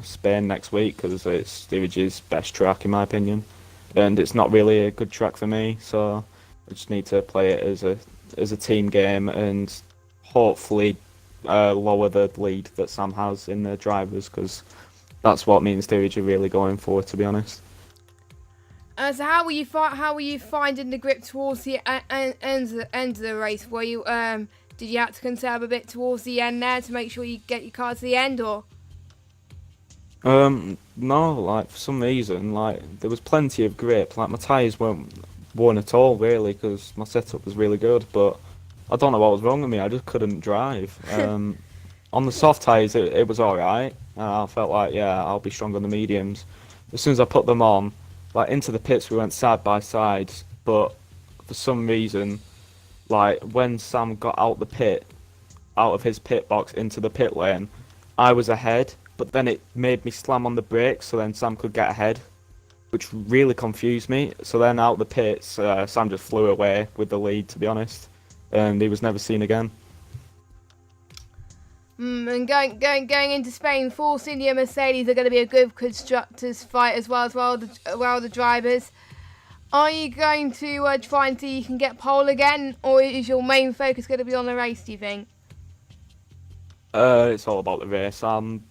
Spain next week because it's Steerage's best track in my opinion, and it's not really a good track for me. So I just need to play it as a team game and hopefully lower the lead that Sam has in the drivers, because that's what me and Steerage are really going for, to be honest. So how were you finding the grip towards the end of the race? Were you did you have to conserve a bit towards the end there to make sure you get your car to the end, or? No, like, for some reason, like, there was plenty of grip. Like, my tyres weren't worn at all, really, because my setup was really good. But I don't know what was wrong with me. I just couldn't drive. On the soft tyres, it was all right. I felt like, yeah, I'll be strong on the mediums. As soon as I put them on, like, into the pits, we went side by side, but for some reason, like, when Sam got out of his pit box into the pit lane, I was ahead, but then it made me slam on the brakes so then Sam could get ahead, which really confused me. So then out the pits, Sam just flew away with the lead, to be honest, and he was never seen again. And going into Spain, Force India Mercedes are going to be a good constructors fight as well the drivers. Are you going to try and see you can get pole again, or is your main focus going to be on the race, do you think? It's all about the race. I'm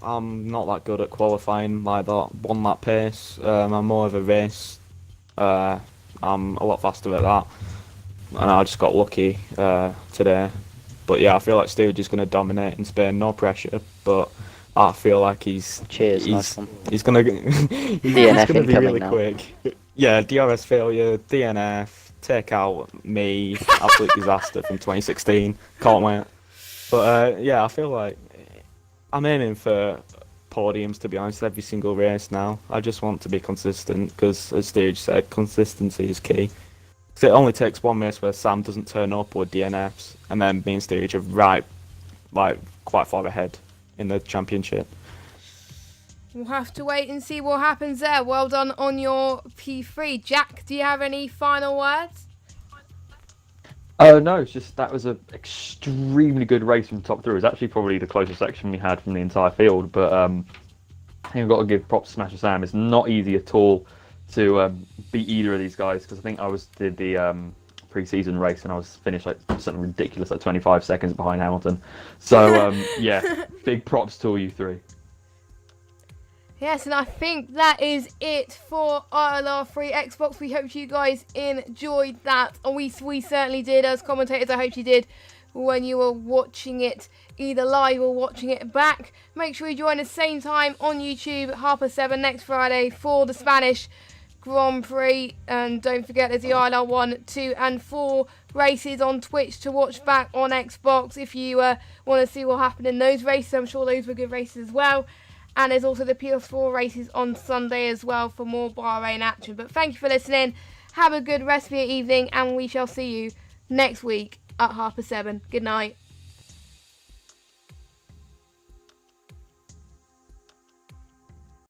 not that good at qualifying like that one lap pace. I'm more of a race. I'm a lot faster at that, and I just got lucky today. But yeah, I feel like Steerage is going to dominate in Spain, no pressure. But I feel like he's nice one. he's going to be really quick. Yeah, DRS failure, DNF, take out me, absolute disaster from 2016. Can't wait. But yeah, I feel like I'm aiming for podiums, to be honest, every single race now. I just want to be consistent because, as Stage said, consistency is key. 'Cause it only takes one race where Sam doesn't turn up or DNFs, and then me and Stage are right, like, quite far ahead in the championship. We'll have to wait and see what happens there. Well done on your P3. Jack, do you have any final words? No, it's just that was an extremely good race from top through. It was actually probably the closest section we had from the entire field. But I think I've got to give props to Smasher Sam. It's not easy at all to beat either of these guys, because I think I did the pre-season race and I was finished like something ridiculous, like 25 seconds behind Hamilton. So yeah, big props to all you three. Yes, and I think that is it for ILR3 Xbox. We hope you guys enjoyed that. We certainly did. As commentators, I hope you did when you were watching it either live or watching it back. Make sure you join us same time on YouTube at 7:30 next Friday for the Spanish Grand Prix. And don't forget, there's the ILR1, 2 and 4 races on Twitch to watch back on Xbox if you want to see what happened in those races. I'm sure those were good races as well. And there's also the PS4 races on Sunday as well for more Bahrain action. But thank you for listening. Have a good rest of your evening, and we shall see you next week at 7:30. Good night.